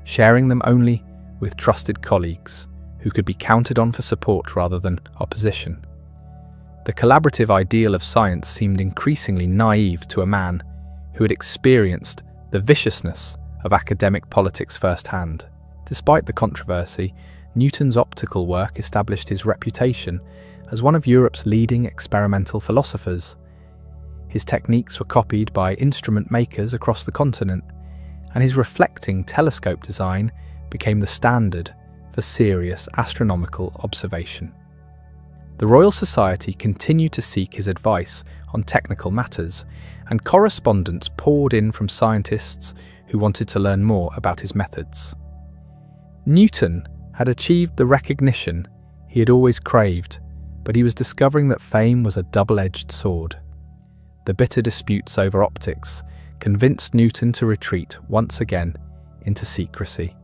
sharing them only with trusted colleagues who could be counted on for support rather than opposition. The collaborative ideal of science seemed increasingly naive to a man who had experienced the viciousness of academic politics firsthand. Despite the controversy, Newton's optical work established his reputation as one of Europe's leading experimental philosophers. His techniques were copied by instrument makers across the continent, and his reflecting telescope design became the standard for serious astronomical observation. The Royal Society continued to seek his advice on technical matters, and correspondence poured in from scientists who wanted to learn more about his methods. Newton had achieved the recognition he had always craved, but he was discovering that fame was a double-edged sword. The bitter disputes over optics convinced Newton to retreat once again into secrecy.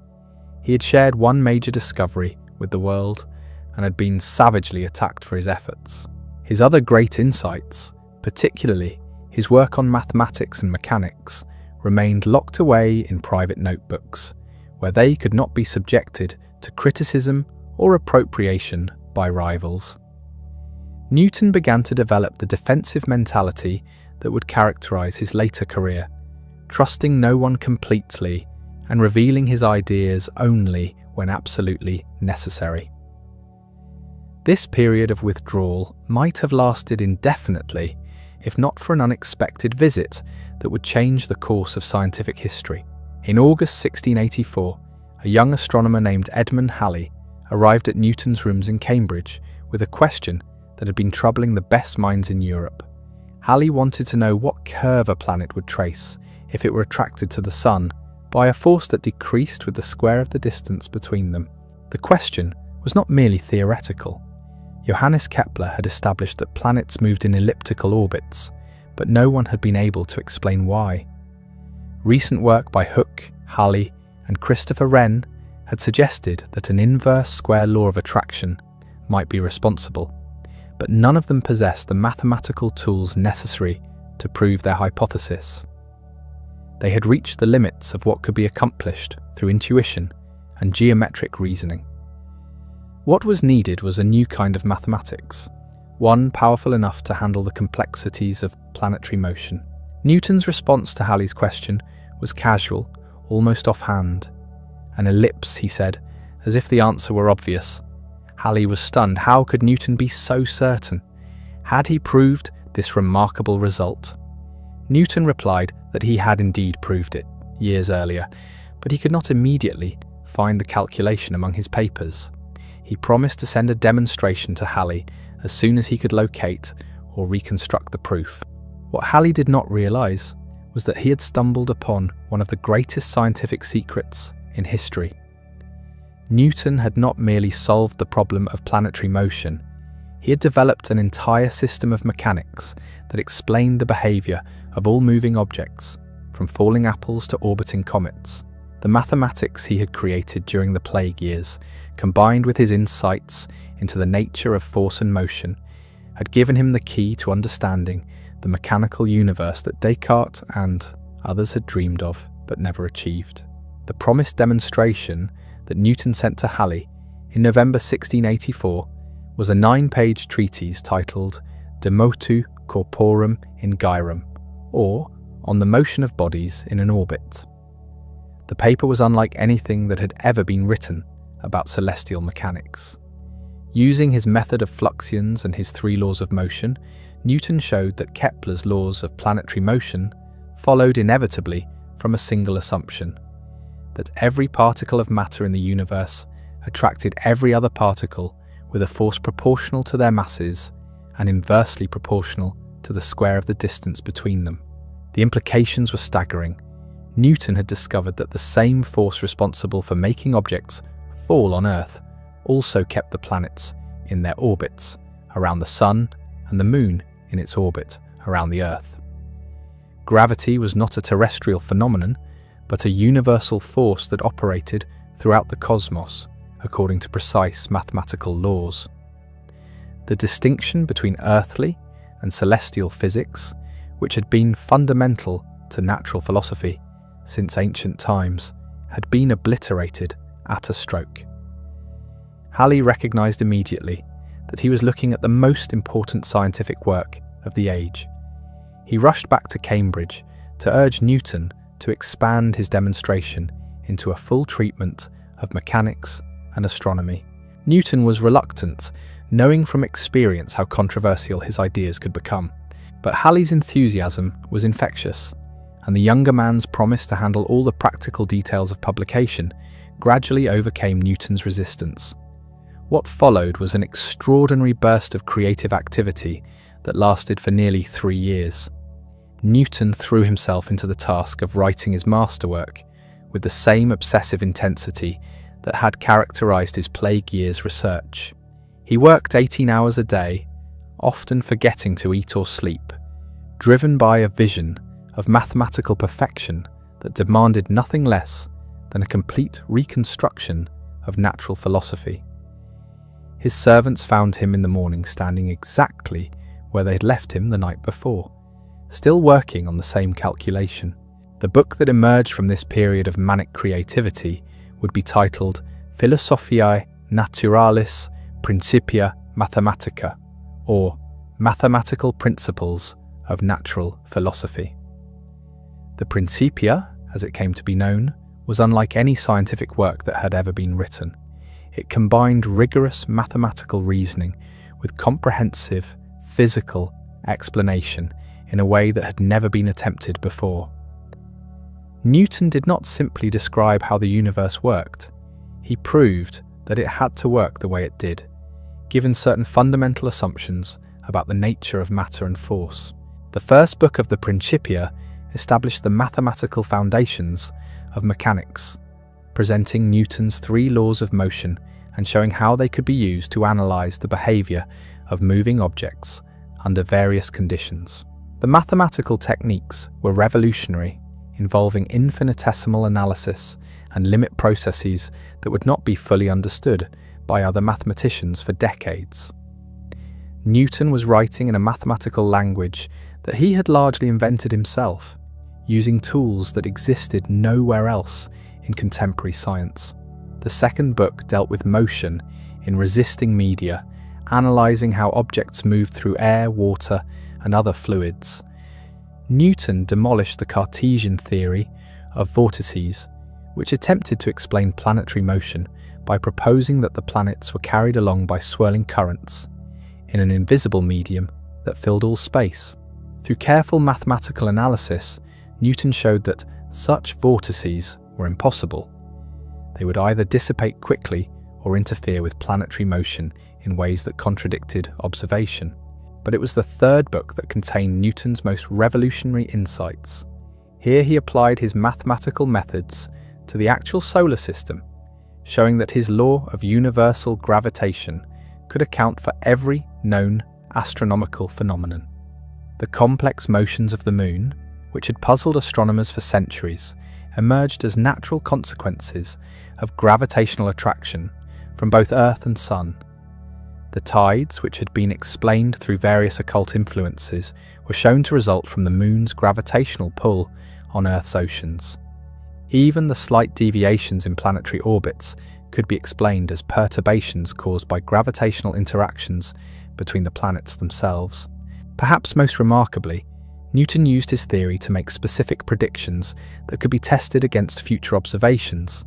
He had shared one major discovery with the world and had been savagely attacked for his efforts. His other great insights, particularly his work on mathematics and mechanics, remained locked away in private notebooks, where they could not be subjected to criticism or appropriation by rivals. Newton began to develop the defensive mentality that would characterize his later career, trusting no one completely and revealing his ideas only when absolutely necessary. This period of withdrawal might have lasted indefinitely if not for an unexpected visit that would change the course of scientific history. In August 1684, a young astronomer named Edmund Halley arrived at Newton's rooms in Cambridge with a question that had been troubling the best minds in Europe. Halley wanted to know what curve a planet would trace if it were attracted to the Sun by a force that decreased with the square of the distance between them. The question was not merely theoretical. Johannes Kepler had established that planets moved in elliptical orbits, but no one had been able to explain why. Recent work by Hooke, Halley, and Christopher Wren had suggested that an inverse square law of attraction might be responsible, but none of them possessed the mathematical tools necessary to prove their hypothesis. They had reached the limits of what could be accomplished through intuition and geometric reasoning. What was needed was a new kind of mathematics, one powerful enough to handle the complexities of planetary motion. Newton's response to Halley's question was casual, almost offhand. An ellipse, he said, as if the answer were obvious. Halley was stunned. How could Newton be so certain? Had he proved this remarkable result? Newton replied that he had indeed proved it years earlier, but he could not immediately find the calculation among his papers. He promised to send a demonstration to Halley as soon as he could locate or reconstruct the proof. What Halley did not realize was that he had stumbled upon one of the greatest scientific secrets in history. Newton had not merely solved the problem of planetary motion, he had developed an entire system of mechanics that explained the behavior of all moving objects, from falling apples to orbiting comets. The mathematics he had created during the plague years, combined with his insights into the nature of force and motion, had given him the key to understanding the mechanical universe that Descartes and others had dreamed of but never achieved. The promised demonstration that Newton sent to Halley in November 1684 was a 9-page treatise titled De Motu Corporum in Gyrum, or On the Motion of Bodies in an Orbit. The paper was unlike anything that had ever been written about celestial mechanics. Using his method of fluxions and his 3 laws of motion, Newton showed that Kepler's laws of planetary motion followed inevitably from a single assumption, that every particle of matter in the universe attracted every other particle with a force proportional to their masses and inversely proportional to the square of the distance between them. The implications were staggering. Newton had discovered that the same force responsible for making objects fall on Earth also kept the planets in their orbits around the Sun and the Moon in its orbit around the Earth. Gravity was not a terrestrial phenomenon, but a universal force that operated throughout the cosmos according to precise mathematical laws. The distinction between earthly and celestial physics, which had been fundamental to natural philosophy since ancient times, had been obliterated at a stroke. Halley recognized immediately that he was looking at the most important scientific work of the age. He rushed back to Cambridge to urge Newton to expand his demonstration into a full treatment of mechanics and astronomy. Newton was reluctant, knowing from experience how controversial his ideas could become. But Halley's enthusiasm was infectious, and the younger man's promise to handle all the practical details of publication gradually overcame Newton's resistance. What followed was an extraordinary burst of creative activity that lasted for nearly 3 years. Newton threw himself into the task of writing his masterwork with the same obsessive intensity that had characterized his plague years' research. He worked 18 hours a day, often forgetting to eat or sleep, driven by a vision of mathematical perfection that demanded nothing less than a complete reconstruction of natural philosophy. His servants found him in the morning standing exactly where they had left him the night before, still working on the same calculation. The book that emerged from this period of manic creativity would be titled Philosophiae Naturalis Principia Mathematica, or Mathematical Principles of Natural Philosophy. The Principia, as it came to be known, was unlike any scientific work that had ever been written. It combined rigorous mathematical reasoning with comprehensive physical explanation in a way that had never been attempted before. Newton did not simply describe how the universe worked. He proved that it had to work the way it did, given certain fundamental assumptions about the nature of matter and force. The first book of the Principia established the mathematical foundations of mechanics, presenting Newton's 3 laws of motion and showing how they could be used to analyze the behavior of moving objects under various conditions. The mathematical techniques were revolutionary involving infinitesimal analysis and limit processes that would not be fully understood by other mathematicians for decades. Newton was writing in a mathematical language that he had largely invented himself, using tools that existed nowhere else in contemporary science. The second book dealt with motion in resisting media, analysing how objects moved through air, water, and other fluids. Newton demolished the Cartesian theory of vortices, which attempted to explain planetary motion by proposing that the planets were carried along by swirling currents in an invisible medium that filled all space. Through careful mathematical analysis, Newton showed that such vortices were impossible. They would either dissipate quickly or interfere with planetary motion in ways that contradicted observation. But it was the third book that contained Newton's most revolutionary insights. Here he applied his mathematical methods to the actual solar system, showing that his law of universal gravitation could account for every known astronomical phenomenon. The complex motions of the moon, which had puzzled astronomers for centuries, emerged as natural consequences of gravitational attraction from both Earth and Sun. The tides, which had been explained through various occult influences, were shown to result from the moon's gravitational pull on Earth's oceans. Even the slight deviations in planetary orbits could be explained as perturbations caused by gravitational interactions between the planets themselves. Perhaps most remarkably, Newton used his theory to make specific predictions that could be tested against future observations.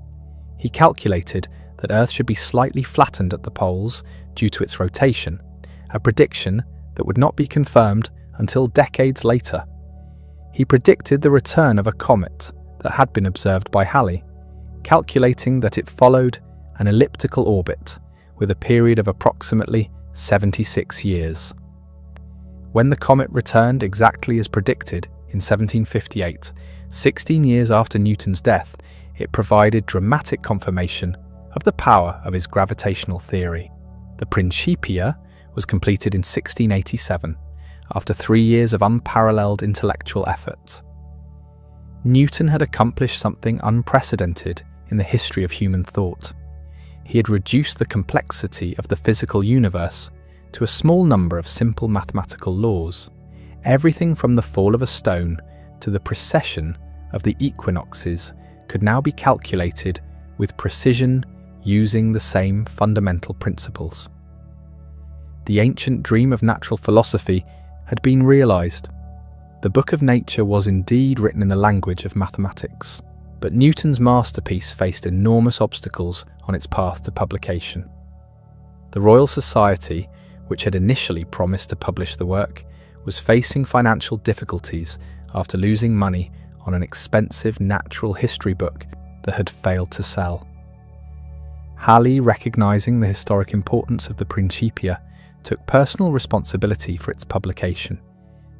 He calculated that Earth should be slightly flattened at the poles due to its rotation, a prediction that would not be confirmed until decades later. He predicted the return of a comet that had been observed by Halley, calculating that it followed an elliptical orbit with a period of approximately 76 years. When the comet returned exactly as predicted in 1758, 16 years after Newton's death, it provided dramatic confirmation of the power of his gravitational theory. The Principia was completed in 1687, after 3 years of unparalleled intellectual effort. Newton had accomplished something unprecedented in the history of human thought. He had reduced the complexity of the physical universe to a small number of simple mathematical laws. Everything from the fall of a stone to the precession of the equinoxes could now be calculated with precision using the same fundamental principles. The ancient dream of natural philosophy had been realized. The book of nature was indeed written in the language of mathematics, but Newton's masterpiece faced enormous obstacles on its path to publication. The Royal Society, which had initially promised to publish the work, was facing financial difficulties after losing money on an expensive natural history book that had failed to sell. Halley, recognizing the historic importance of the Principia, took personal responsibility for its publication,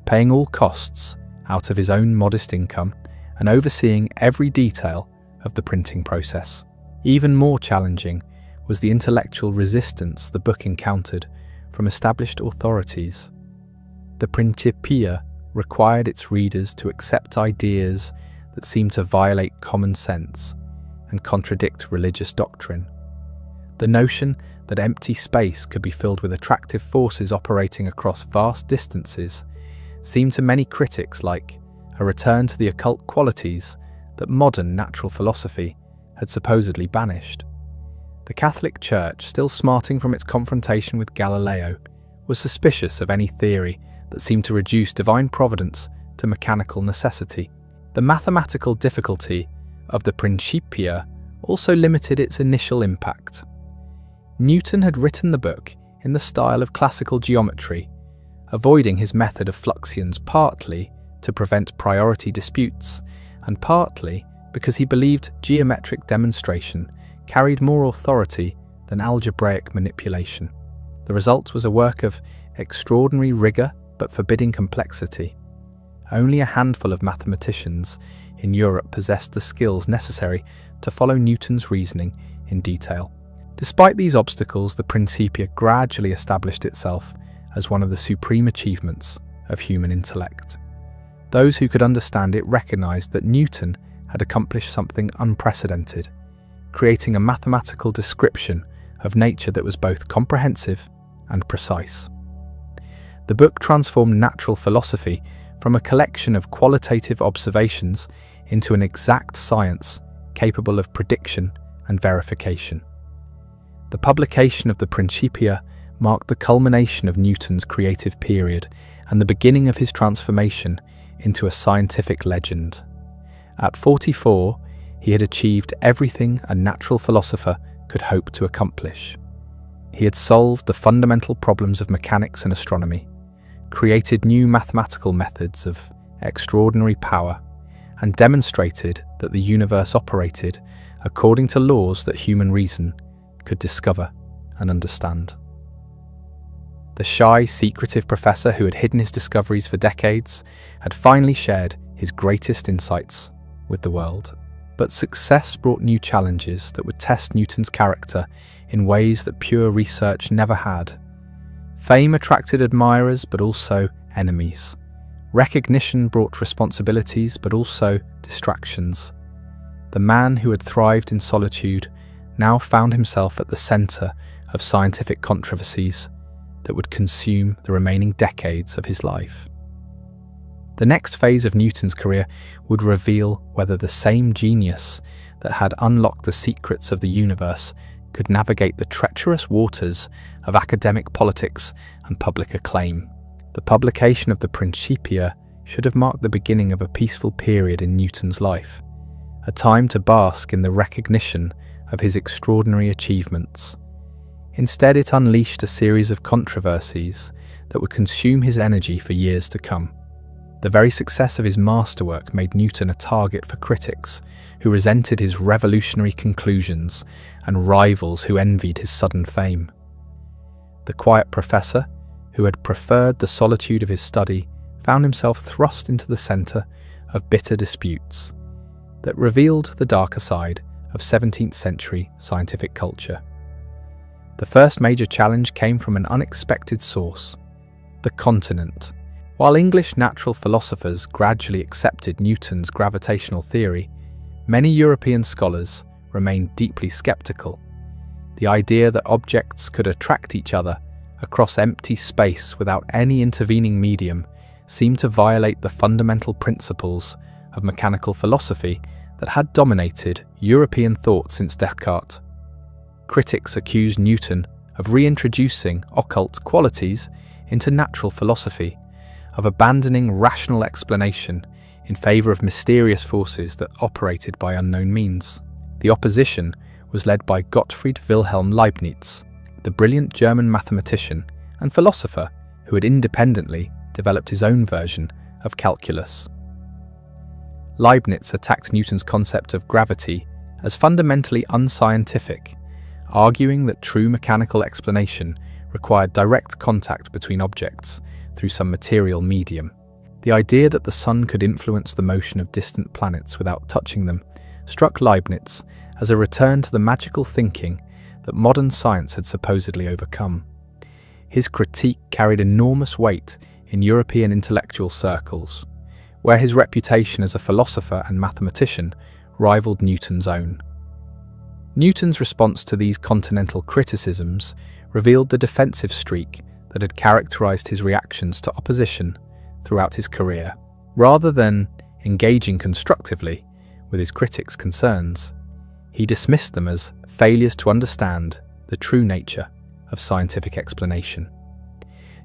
paying all costs out of his own modest income and overseeing every detail of the printing process. Even more challenging was the intellectual resistance the book encountered from established authorities. The Principia required its readers to accept ideas that seemed to violate common sense and contradict religious doctrine. The notion that empty space could be filled with attractive forces operating across vast distances seemed to many critics like a return to the occult qualities that modern natural philosophy had supposedly banished. The Catholic Church, still smarting from its confrontation with Galileo, was suspicious of any theory that seemed to reduce divine providence to mechanical necessity. The mathematical difficulty of the Principia also limited its initial impact. Newton had written the book in the style of classical geometry, avoiding his method of fluxions partly to prevent priority disputes and partly because he believed geometric demonstration carried more authority than algebraic manipulation. The result was a work of extraordinary rigour but forbidding complexity. Only a handful of mathematicians in Europe possessed the skills necessary to follow Newton's reasoning in detail. Despite these obstacles, the Principia gradually established itself as one of the supreme achievements of human intellect. Those who could understand it recognized that Newton had accomplished something unprecedented, creating a mathematical description of nature that was both comprehensive and precise. The book transformed natural philosophy from a collection of qualitative observations into an exact science capable of prediction and verification. The publication of the Principia marked the culmination of Newton's creative period and the beginning of his transformation into a scientific legend. At 44, he had achieved everything a natural philosopher could hope to accomplish. He had solved the fundamental problems of mechanics and astronomy, created new mathematical methods of extraordinary power, and demonstrated that the universe operated according to laws that human reason could discover and understand. The shy, secretive professor who had hidden his discoveries for decades had finally shared his greatest insights with the world. But success brought new challenges that would test Newton's character in ways that pure research never had. Fame attracted admirers, but also enemies. Recognition brought responsibilities, but also distractions. The man who had thrived in solitude now found himself at the center of scientific controversies that would consume the remaining decades of his life. The next phase of Newton's career would reveal whether the same genius that had unlocked the secrets of the universe could navigate the treacherous waters of academic politics and public acclaim. The publication of the Principia should have marked the beginning of a peaceful period in Newton's life, a time to bask in the recognition of his extraordinary achievements. Instead, it unleashed a series of controversies that would consume his energy for years to come. The very success of his masterwork made Newton a target for critics who resented his revolutionary conclusions and rivals who envied his sudden fame. The quiet professor, who had preferred the solitude of his study, found himself thrust into the center of bitter disputes that revealed the darker side of 17th century scientific culture. The first major challenge came from an unexpected source: the continent. While English natural philosophers gradually accepted Newton's gravitational theory, many European scholars remained deeply skeptical. The idea that objects could attract each other across empty space without any intervening medium seemed to violate the fundamental principles of mechanical philosophy that had dominated European thought since Descartes. Critics accused Newton of reintroducing occult qualities into natural philosophy, of abandoning rational explanation in favour of mysterious forces that operated by unknown means. The opposition was led by Gottfried Wilhelm Leibniz, the brilliant German mathematician and philosopher who had independently developed his own version of calculus. Leibniz attacked Newton's concept of gravity as fundamentally unscientific, arguing that true mechanical explanation required direct contact between objects through some material medium. The idea that the sun could influence the motion of distant planets without touching them struck Leibniz as a return to the magical thinking that modern science had supposedly overcome. His critique carried enormous weight in European intellectual circles, where his reputation as a philosopher and mathematician rivaled Newton's own. Newton's response to these continental criticisms revealed the defensive streak that had characterized his reactions to opposition throughout his career. Rather than engaging constructively with his critics' concerns, he dismissed them as failures to understand the true nature of scientific explanation.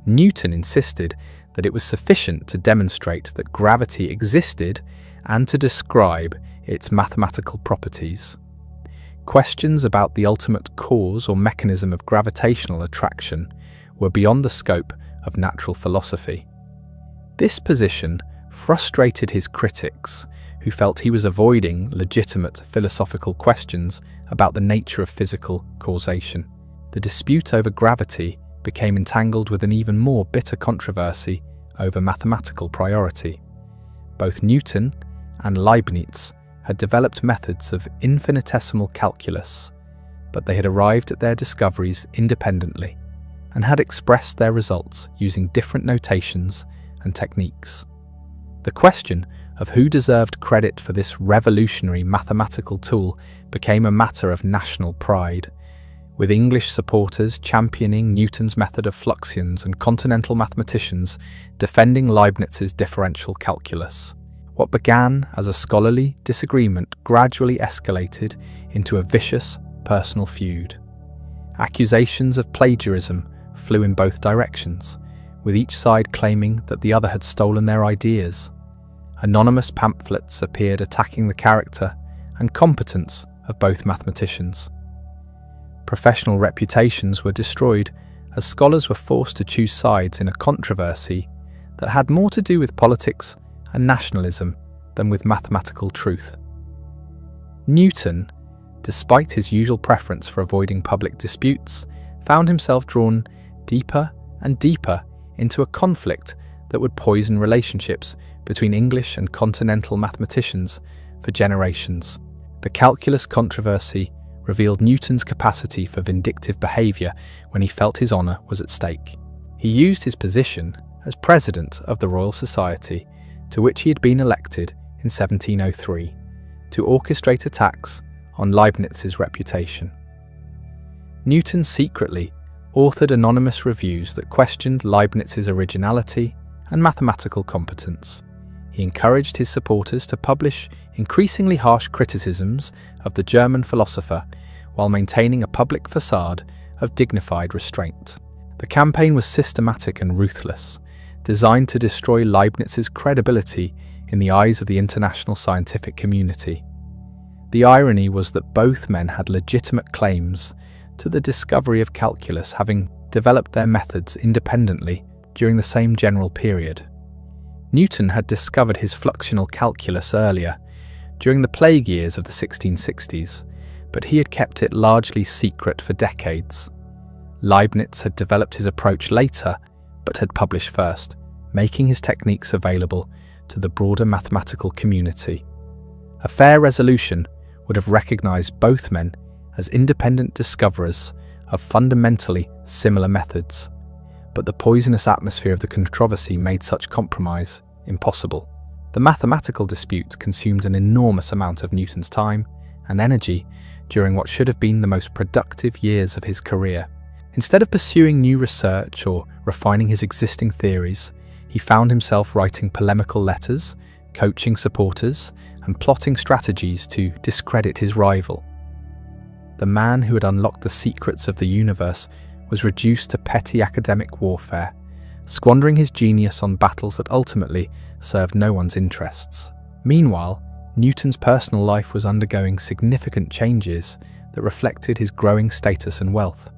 Newton insisted that it was sufficient to demonstrate that gravity existed and to describe its mathematical properties. Questions about the ultimate cause or mechanism of gravitational attraction were beyond the scope of natural philosophy. This position frustrated his critics, who felt he was avoiding legitimate philosophical questions about the nature of physical causation. The dispute over gravity became entangled with an even more bitter controversy over mathematical priority. Both Newton and Leibniz had developed methods of infinitesimal calculus, but they had arrived at their discoveries independently and had expressed their results using different notations and techniques. The question of who deserved credit for this revolutionary mathematical tool became a matter of national pride, with English supporters championing Newton's method of fluxions and continental mathematicians defending Leibniz's differential calculus. What began as a scholarly disagreement gradually escalated into a vicious personal feud. Accusations of plagiarism flew in both directions, with each side claiming that the other had stolen their ideas. Anonymous pamphlets appeared attacking the character and competence of both mathematicians. Professional reputations were destroyed as scholars were forced to choose sides in a controversy that had more to do with politics and nationalism than with mathematical truth. Newton, despite his usual preference for avoiding public disputes, found himself drawn deeper and deeper into a conflict that would poison relationships between English and continental mathematicians for generations. The calculus controversy revealed Newton's capacity for vindictive behaviour when he felt his honour was at stake. He used his position as president of the Royal Society, to which he had been elected in 1703, to orchestrate attacks on Leibniz's reputation. Newton secretly authored anonymous reviews that questioned Leibniz's originality and mathematical competence. He encouraged his supporters to publish increasingly harsh criticisms of the German philosopher while maintaining a public facade of dignified restraint. The campaign was systematic and ruthless, designed to destroy Leibniz's credibility in the eyes of the international scientific community. The irony was that both men had legitimate claims to the discovery of calculus, having developed their methods independently during the same general period. Newton had discovered his fluxional calculus earlier, during the plague years of the 1660s, but he had kept it largely secret for decades. Leibniz had developed his approach later, but had published first, making his techniques available to the broader mathematical community. A fair resolution would have recognized both men as independent discoverers of fundamentally similar methods, but the poisonous atmosphere of the controversy made such compromise impossible. The mathematical dispute consumed an enormous amount of Newton's time and energy during what should have been the most productive years of his career. Instead of pursuing new research or refining his existing theories, he found himself writing polemical letters, coaching supporters, and plotting strategies to discredit his rival. The man who had unlocked the secrets of the universe was reduced to petty academic warfare, squandering his genius on battles that ultimately served no one's interests. Meanwhile, Newton's personal life was undergoing significant changes that reflected his growing status and wealth.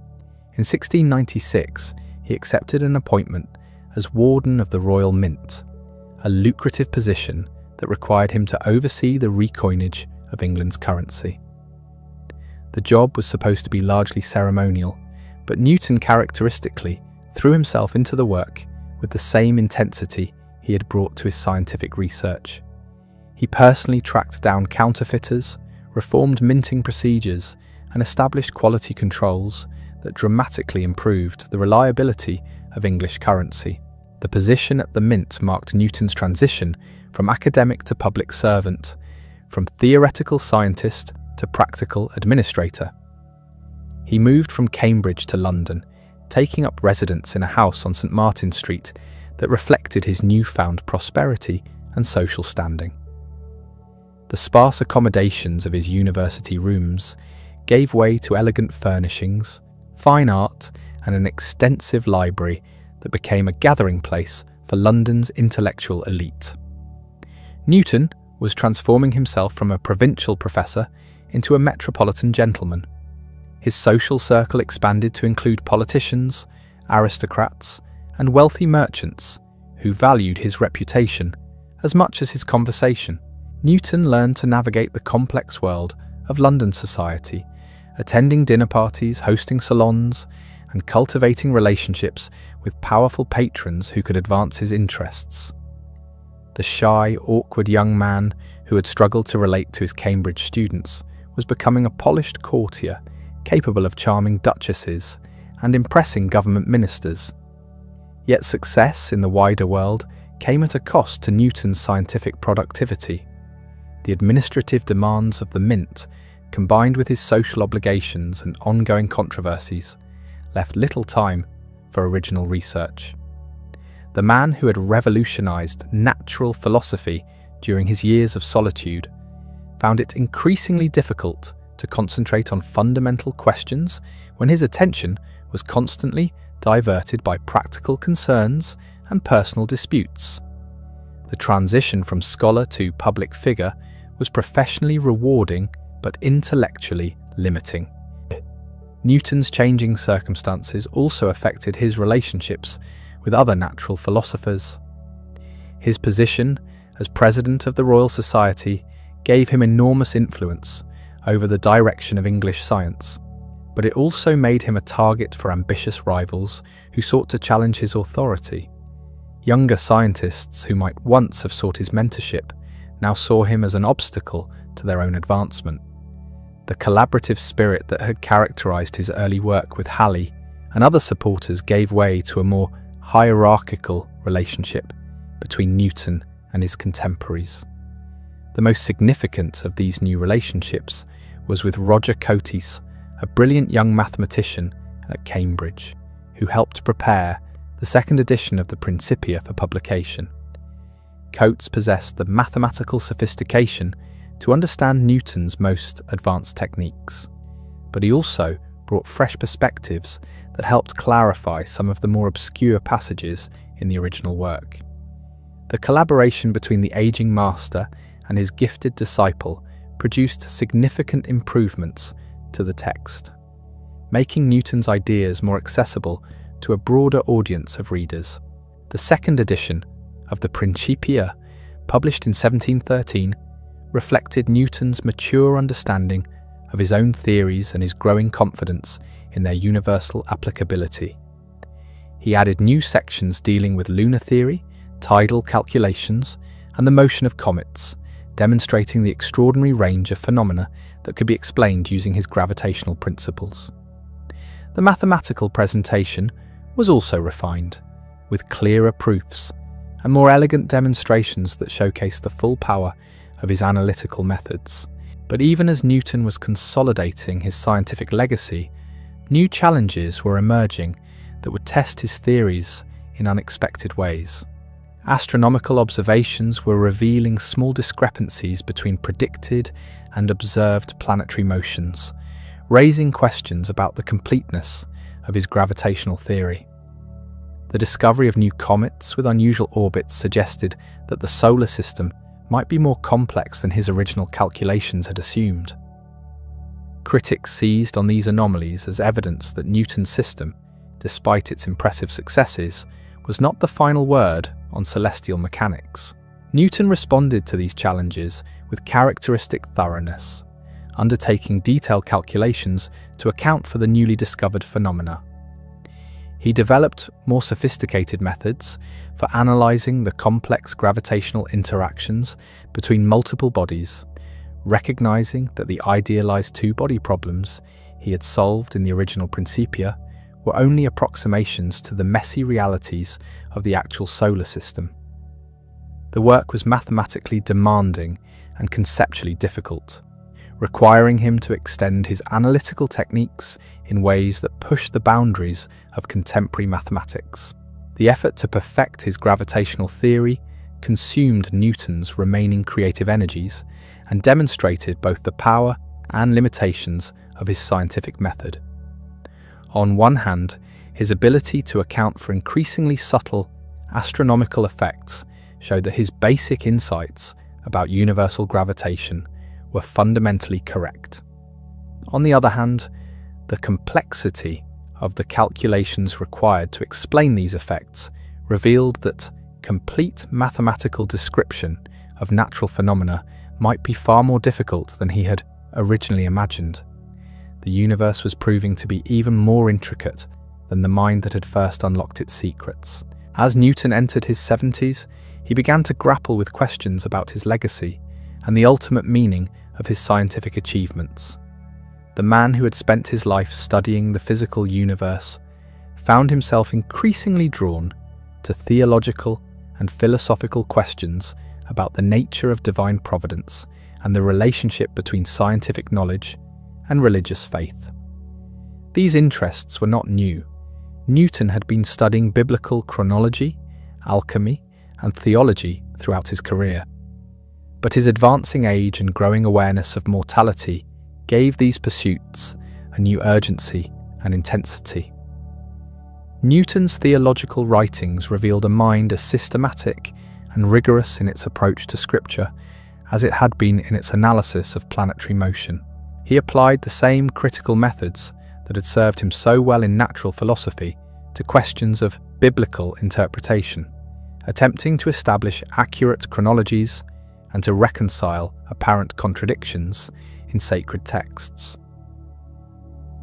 In 1696, he accepted an appointment as Warden of the Royal Mint, a lucrative position that required him to oversee the recoinage of England's currency. The job was supposed to be largely ceremonial, but Newton characteristically threw himself into the work with the same intensity he had brought to his scientific research. He personally tracked down counterfeiters, reformed minting procedures, and established quality controls that dramatically improved the reliability of English currency. The position at the Mint marked Newton's transition from academic to public servant, from theoretical scientist to practical administrator. He moved from Cambridge to London, taking up residence in a house on St. Martin's Street that reflected his newfound prosperity and social standing. The sparse accommodations of his university rooms gave way to elegant furnishings, fine art, and an extensive library that became a gathering place for London's intellectual elite. Newton was transforming himself from a provincial professor into a metropolitan gentleman. His social circle expanded to include politicians, aristocrats, and wealthy merchants who valued his reputation as much as his conversation. Newton learned to navigate the complex world of London society, attending dinner parties, hosting salons, and cultivating relationships with powerful patrons who could advance his interests. The shy, awkward young man who had struggled to relate to his Cambridge students was becoming a polished courtier, capable of charming duchesses and impressing government ministers. Yet success in the wider world came at a cost to Newton's scientific productivity. The administrative demands of the mint, combined with his social obligations and ongoing controversies, left little time for original research. The man who had revolutionized natural philosophy during his years of solitude found it increasingly difficult to concentrate on fundamental questions when his attention was constantly diverted by practical concerns and personal disputes. The transition from scholar to public figure was professionally rewarding but intellectually limiting. Newton's changing circumstances also affected his relationships with other natural philosophers. His position as president of the Royal Society gave him enormous influence over the direction of English science, but it also made him a target for ambitious rivals who sought to challenge his authority. Younger scientists who might once have sought his mentorship now saw him as an obstacle to their own advancement. The collaborative spirit that had characterized his early work with Halley and other supporters gave way to a more hierarchical relationship between Newton and his contemporaries. The most significant of these new relationships was with Roger Cotes, a brilliant young mathematician at Cambridge, who helped prepare the second edition of the Principia for publication. Cotes possessed the mathematical sophistication to understand Newton's most advanced techniques, but he also brought fresh perspectives that helped clarify some of the more obscure passages in the original work. The collaboration between the aging master and his gifted disciple produced significant improvements to the text, making Newton's ideas more accessible to a broader audience of readers. The second edition of the Principia, published in 1713, reflected Newton's mature understanding of his own theories and his growing confidence in their universal applicability. He added new sections dealing with lunar theory, tidal calculations, and the motion of comets, demonstrating the extraordinary range of phenomena that could be explained using his gravitational principles. The mathematical presentation was also refined, with clearer proofs and more elegant demonstrations that showcased the full power of his analytical methods. But even as Newton was consolidating his scientific legacy, new challenges were emerging that would test his theories in unexpected ways. Astronomical observations were revealing small discrepancies between predicted and observed planetary motions, raising questions about the completeness of his gravitational theory. The discovery of new comets with unusual orbits suggested that the solar system might be more complex than his original calculations had assumed. Critics seized on these anomalies as evidence that Newton's system, despite its impressive successes, was not the final word on celestial mechanics. Newton responded to these challenges with characteristic thoroughness, undertaking detailed calculations to account for the newly discovered phenomena. He developed more sophisticated methods for analyzing the complex gravitational interactions between multiple bodies, recognizing that the idealized two-body problems he had solved in the original Principia were only approximations to the messy realities of the actual solar system. The work was mathematically demanding and conceptually difficult, requiring him to extend his analytical techniques in ways that pushed the boundaries of contemporary mathematics. The effort to perfect his gravitational theory consumed Newton's remaining creative energies and demonstrated both the power and limitations of his scientific method. On one hand, his ability to account for increasingly subtle astronomical effects showed that his basic insights about universal gravitation were fundamentally correct. On the other hand, the complexity of the calculations required to explain these effects revealed that complete mathematical description of natural phenomena might be far more difficult than he had originally imagined. The universe was proving to be even more intricate than the mind that had first unlocked its secrets. As Newton entered his 70s, he began to grapple with questions about his legacy and the ultimate meaning of his scientific achievements. The man who had spent his life studying the physical universe found himself increasingly drawn to theological and philosophical questions about the nature of divine providence and the relationship between scientific knowledge and religious faith. These interests were not new. Newton had been studying biblical chronology, alchemy, and theology throughout his career. But his advancing age and growing awareness of mortality gave these pursuits a new urgency and intensity. Newton's theological writings revealed a mind as systematic and rigorous in its approach to scripture as it had been in its analysis of planetary motion. He applied the same critical methods that had served him so well in natural philosophy to questions of biblical interpretation, attempting to establish accurate chronologies and to reconcile apparent contradictions in sacred texts.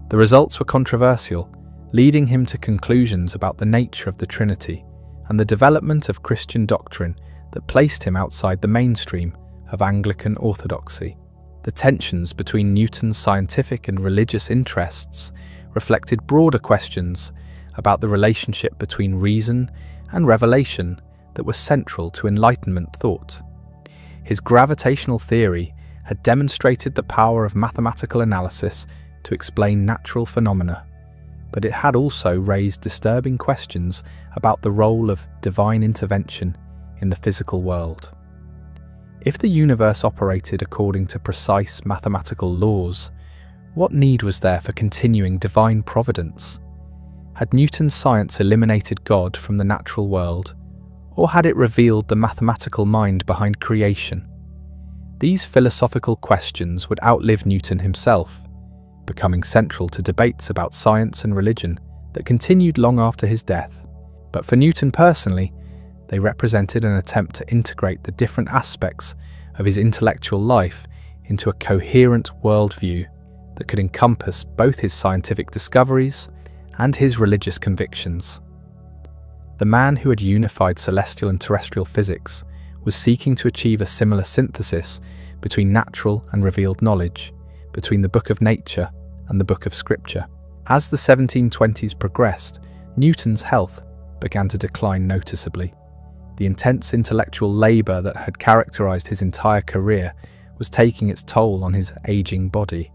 The results were controversial, leading him to conclusions about the nature of the Trinity and the development of Christian doctrine that placed him outside the mainstream of Anglican orthodoxy. The tensions between Newton's scientific and religious interests reflected broader questions about the relationship between reason and revelation that were central to Enlightenment thought. His gravitational theory had demonstrated the power of mathematical analysis to explain natural phenomena, but it had also raised disturbing questions about the role of divine intervention in the physical world. If the universe operated according to precise mathematical laws, what need was there for continuing divine providence? Had Newton's science eliminated God from the natural world, or had it revealed the mathematical mind behind creation? These philosophical questions would outlive Newton himself, becoming central to debates about science and religion that continued long after his death. But for Newton personally, they represented an attempt to integrate the different aspects of his intellectual life into a coherent worldview that could encompass both his scientific discoveries and his religious convictions. The man who had unified celestial and terrestrial physics was seeking to achieve a similar synthesis between natural and revealed knowledge, between the book of nature and the book of scripture. As the 1720s progressed, Newton's health began to decline noticeably. The intense intellectual labour that had characterised his entire career was taking its toll on his ageing body.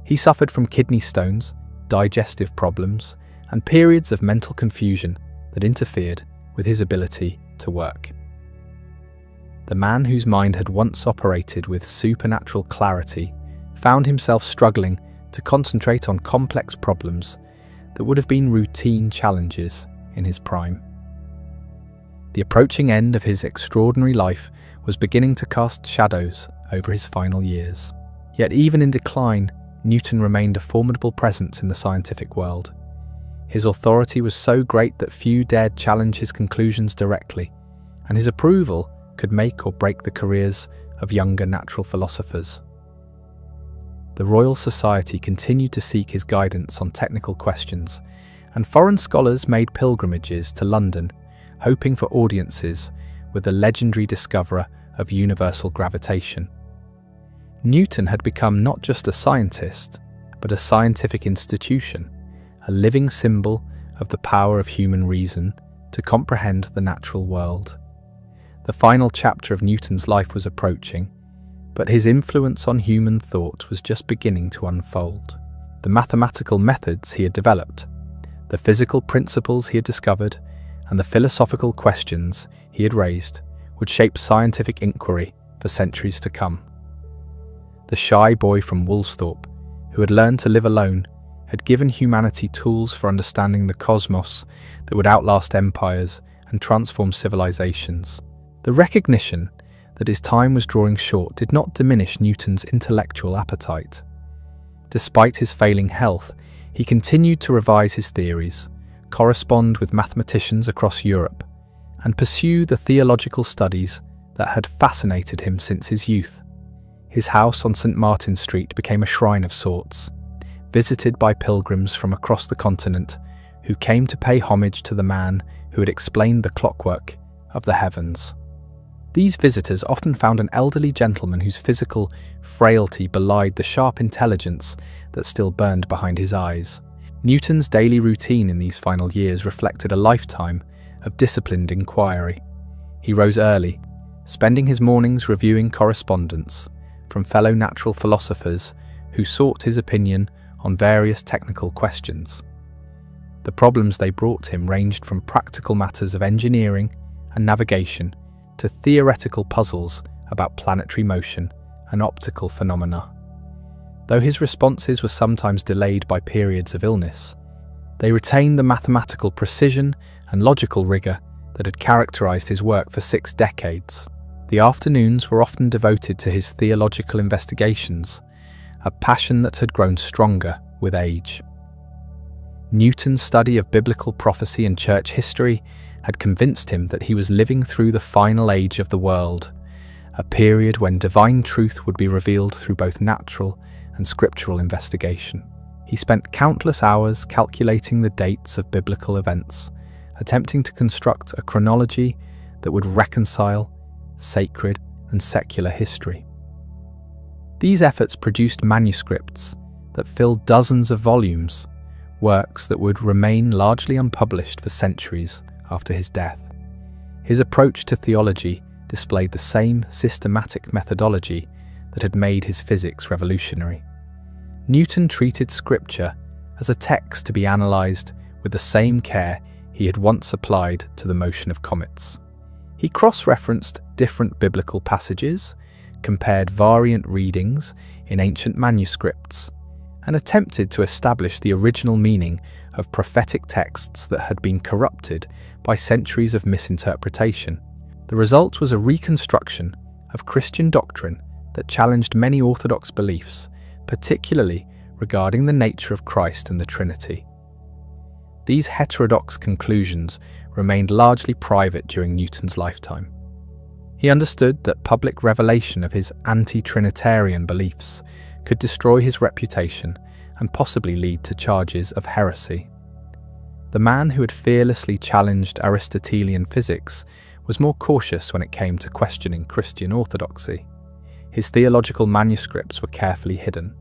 He suffered from kidney stones, digestive problems, and periods of mental confusion that interfered with his ability to work. The man whose mind had once operated with supernatural clarity found himself struggling to concentrate on complex problems that would have been routine challenges in his prime. The approaching end of his extraordinary life was beginning to cast shadows over his final years. Yet even in decline, Newton remained a formidable presence in the scientific world. His authority was so great that few dared challenge his conclusions directly, and his approval could make or break the careers of younger natural philosophers. The Royal Society continued to seek his guidance on technical questions, and foreign scholars made pilgrimages to London, hoping for audiences with the legendary discoverer of universal gravitation. Newton had become not just a scientist, but a scientific institution, a living symbol of the power of human reason to comprehend the natural world. The final chapter of Newton's life was approaching, but his influence on human thought was just beginning to unfold. The mathematical methods he had developed, the physical principles he had discovered, and the philosophical questions he had raised would shape scientific inquiry for centuries to come. The shy boy from Woolsthorpe, who had learned to live alone, had given humanity tools for understanding the cosmos that would outlast empires and transform civilizations. The recognition that his time was drawing short did not diminish Newton's intellectual appetite. Despite his failing health, he continued to revise his theories, correspond with mathematicians across Europe, and pursue the theological studies that had fascinated him since his youth. His house on St. Martin's Street became a shrine of sorts, visited by pilgrims from across the continent who came to pay homage to the man who had explained the clockwork of the heavens. These visitors often found an elderly gentleman whose physical frailty belied the sharp intelligence that still burned behind his eyes. Newton's daily routine in these final years reflected a lifetime of disciplined inquiry. He He rose early, spending his mornings reviewing correspondence from fellow natural philosophers who sought his opinion on various technical questions. The problems they brought him ranged from practical matters of engineering and navigation to theoretical puzzles about planetary motion and optical phenomena. Though his responses were sometimes delayed by periods of illness, they retained the mathematical precision and logical rigor that had characterized his work for 6 decades. The afternoons were often devoted to his theological investigations, a passion that had grown stronger with age. Newton's study of biblical prophecy and church history had convinced him that he was living through the final age of the world, a period when divine truth would be revealed through both natural and scriptural investigation. He spent countless hours calculating the dates of biblical events, attempting to construct a chronology that would reconcile sacred and secular history. These efforts produced manuscripts that filled dozens of volumes, works that would remain largely unpublished for centuries after his death. His approach to theology displayed the same systematic methodology that had made his physics revolutionary. Newton treated scripture as a text to be analysed with the same care he had once applied to the motion of comets. He cross-referenced different biblical passages, compared variant readings in ancient manuscripts, and attempted to establish the original meaning of prophetic texts that had been corrupted by centuries of misinterpretation. The result was a reconstruction of Christian doctrine that challenged many orthodox beliefs, particularly regarding the nature of Christ and the Trinity. These heterodox conclusions remained largely private during Newton's lifetime. He understood that public revelation of his anti-Trinitarian beliefs could destroy his reputation and possibly lead to charges of heresy. The man who had fearlessly challenged Aristotelian physics was more cautious when it came to questioning Christian orthodoxy. His theological manuscripts were carefully hidden,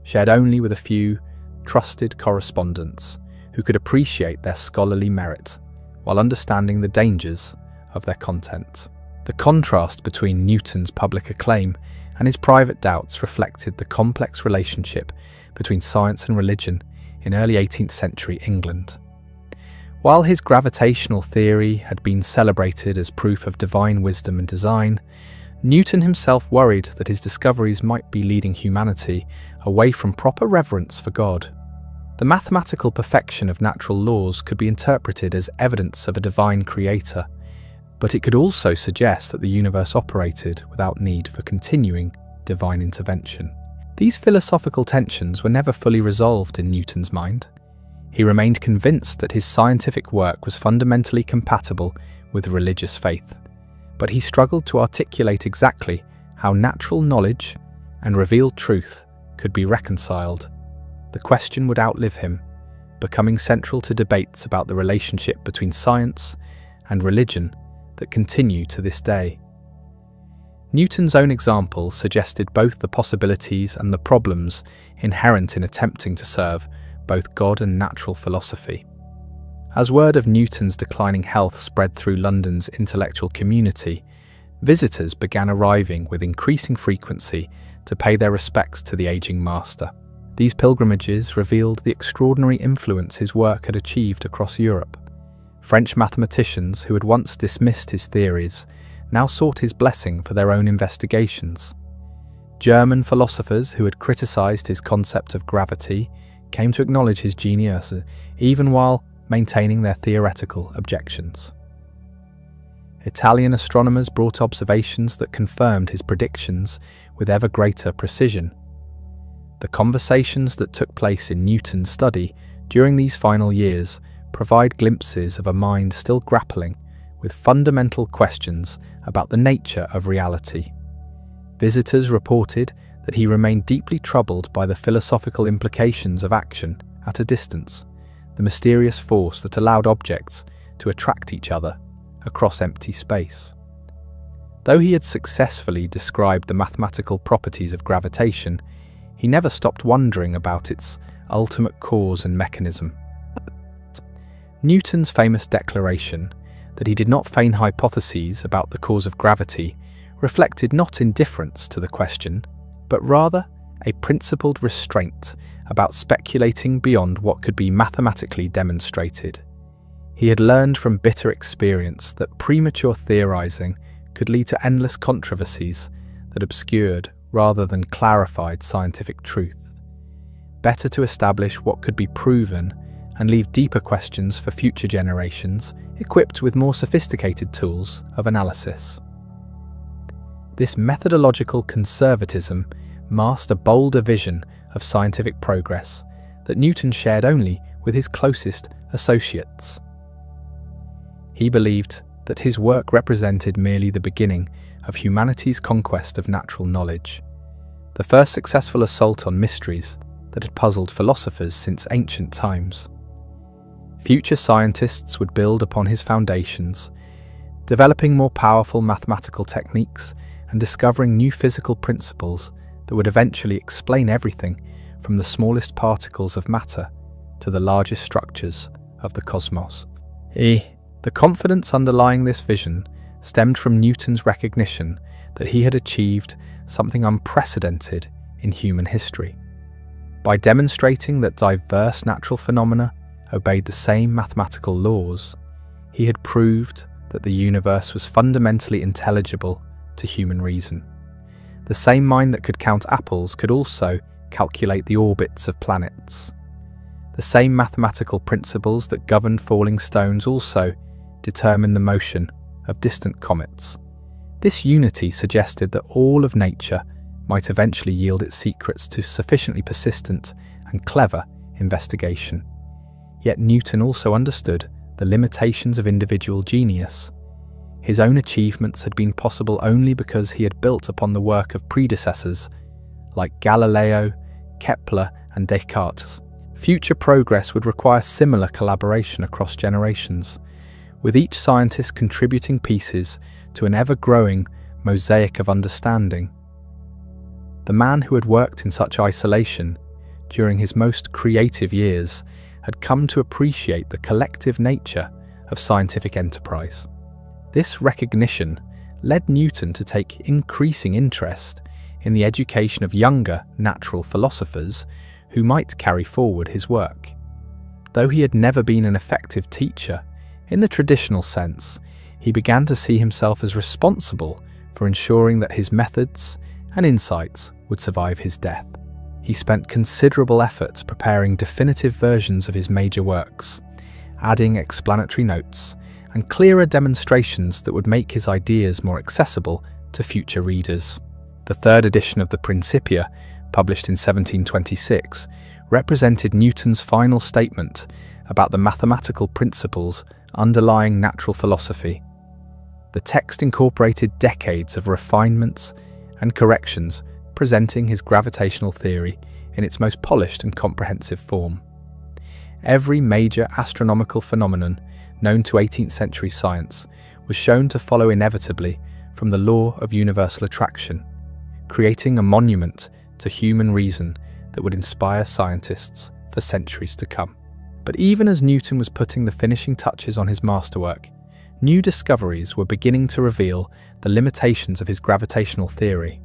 shared only with a few trusted correspondents who could appreciate their scholarly merit while understanding the dangers of their content. The contrast between Newton's public acclaim and his private doubts reflected the complex relationship between science and religion in early 18th century England. While his gravitational theory had been celebrated as proof of divine wisdom and design, Newton himself worried that his discoveries might be leading humanity away from proper reverence for God. The mathematical perfection of natural laws could be interpreted as evidence of a divine creator, but it could also suggest that the universe operated without need for continuing divine intervention. These philosophical tensions were never fully resolved in Newton's mind. He remained convinced that his scientific work was fundamentally compatible with religious faith, but he struggled to articulate exactly how natural knowledge and revealed truth could be reconciled. The question would outlive him, becoming central to debates about the relationship between science and religion that continue to this day. Newton's own example suggested both the possibilities and the problems inherent in attempting to serve both God and natural philosophy. As word of Newton's declining health spread through London's intellectual community, visitors began arriving with increasing frequency to pay their respects to the aging master. These pilgrimages revealed the extraordinary influence his work had achieved across Europe. French mathematicians who had once dismissed his theories now sought his blessing for their own investigations. German philosophers who had criticized his concept of gravity came to acknowledge his genius, even while maintaining their theoretical objections. Italian astronomers brought observations that confirmed his predictions with ever greater precision. The conversations that took place in Newton's study during these final years provide glimpses of a mind still grappling with fundamental questions about the nature of reality. Visitors reported that he remained deeply troubled by the philosophical implications of action at a distance, the mysterious force that allowed objects to attract each other across empty space. Though he had successfully described the mathematical properties of gravitation, he never stopped wondering about its ultimate cause and mechanism. Newton's famous declaration that he did not feign hypotheses about the cause of gravity reflected not indifference to the question, but rather a principled restraint about speculating beyond what could be mathematically demonstrated. He had learned from bitter experience that premature theorizing could lead to endless controversies that obscured rather than clarified scientific truth. Better to establish what could be proven and leave deeper questions for future generations equipped with more sophisticated tools of analysis. This methodological conservatism masked a bolder vision of scientific progress that Newton shared only with his closest associates. He believed that his work represented merely the beginning of humanity's conquest of natural knowledge, the first successful assault on mysteries that had puzzled philosophers since ancient times. Future scientists would build upon his foundations, developing more powerful mathematical techniques and discovering new physical principles that would eventually explain everything from the smallest particles of matter to the largest structures of the cosmos. The confidence underlying this vision stemmed from Newton's recognition that he had achieved something unprecedented in human history. By demonstrating that diverse natural phenomena obeyed the same mathematical laws, he had proved that the universe was fundamentally intelligible to human reason. The same mind that could count apples could also calculate the orbits of planets. The same mathematical principles that governed falling stones also determined the motion of distant comets. This unity suggested that all of nature might eventually yield its secrets to sufficiently persistent and clever investigation. Yet Newton also understood the limitations of individual genius. His own achievements had been possible only because he had built upon the work of predecessors like Galileo, Kepler, and Descartes. Future progress would require similar collaboration across generations, with each scientist contributing pieces to an ever-growing mosaic of understanding. The man who had worked in such isolation during his most creative years had come to appreciate the collective nature of scientific enterprise. This recognition led Newton to take increasing interest in the education of younger natural philosophers who might carry forward his work. Though he had never been an effective teacher, in the traditional sense, he began to see himself as responsible for ensuring that his methods and insights would survive his death. He spent considerable effort preparing definitive versions of his major works, adding explanatory notes and clearer demonstrations that would make his ideas more accessible to future readers. The third edition of the Principia, published in 1726, represented Newton's final statement about the mathematical principles underlying natural philosophy. The text incorporated decades of refinements and corrections, presenting his gravitational theory in its most polished and comprehensive form. Every major astronomical phenomenon known to 18th century science was shown to follow inevitably from the law of universal attraction, creating a monument to human reason that would inspire scientists for centuries to come. But even as Newton was putting the finishing touches on his masterwork, new discoveries were beginning to reveal the limitations of his gravitational theory.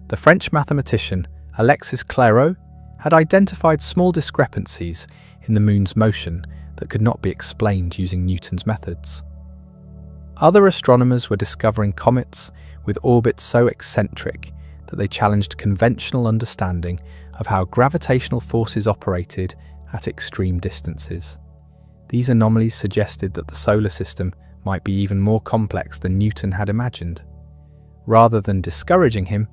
The French mathematician Alexis Clairaut had identified small discrepancies in the moon's motion that could not be explained using Newton's methods. Other astronomers were discovering comets with orbits so eccentric that they challenged conventional understanding of how gravitational forces operated at extreme distances. These anomalies suggested that the solar system might be even more complex than Newton had imagined. Rather than discouraging him,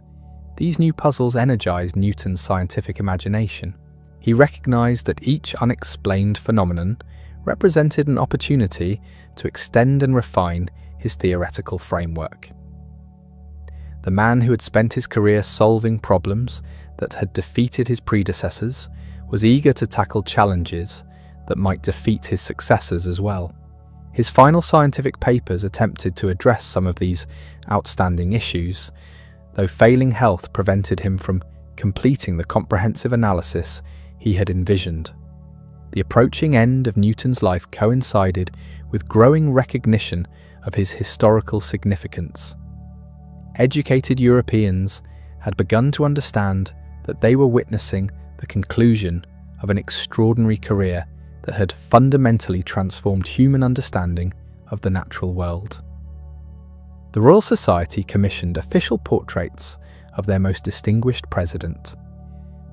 these new puzzles energized Newton's scientific imagination. He recognized that each unexplained phenomenon represented an opportunity to extend and refine his theoretical framework. The man who had spent his career solving problems that had defeated his predecessors was eager to tackle challenges that might defeat his successors as well. His final scientific papers attempted to address some of these outstanding issues, though failing health prevented him from completing the comprehensive analysis he had envisioned. The approaching end of Newton's life coincided with growing recognition of his historical significance. Educated Europeans had begun to understand that they were witnessing the conclusion of an extraordinary career that had fundamentally transformed human understanding of the natural world. The Royal Society commissioned official portraits of their most distinguished president.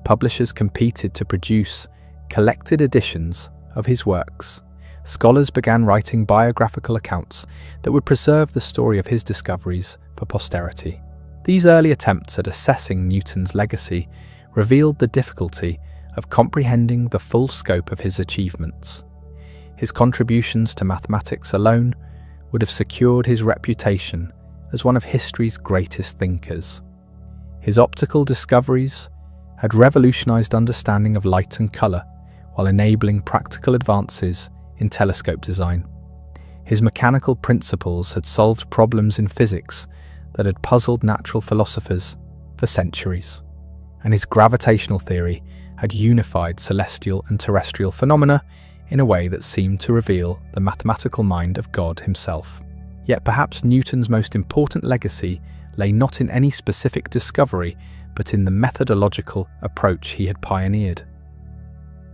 Publishers competed to produce collected editions of his works. Scholars began writing biographical accounts that would preserve the story of his discoveries for posterity. These early attempts at assessing Newton's legacy revealed the difficulty of comprehending the full scope of his achievements. His contributions to mathematics alone would have secured his reputation as one of history's greatest thinkers. His optical discoveries had revolutionized understanding of light and color while enabling practical advances in telescope design. His mechanical principles had solved problems in physics that had puzzled natural philosophers for centuries, and his gravitational theory had unified celestial and terrestrial phenomena in a way that seemed to reveal the mathematical mind of God himself. Yet perhaps Newton's most important legacy lay not in any specific discovery, but in the methodological approach he had pioneered.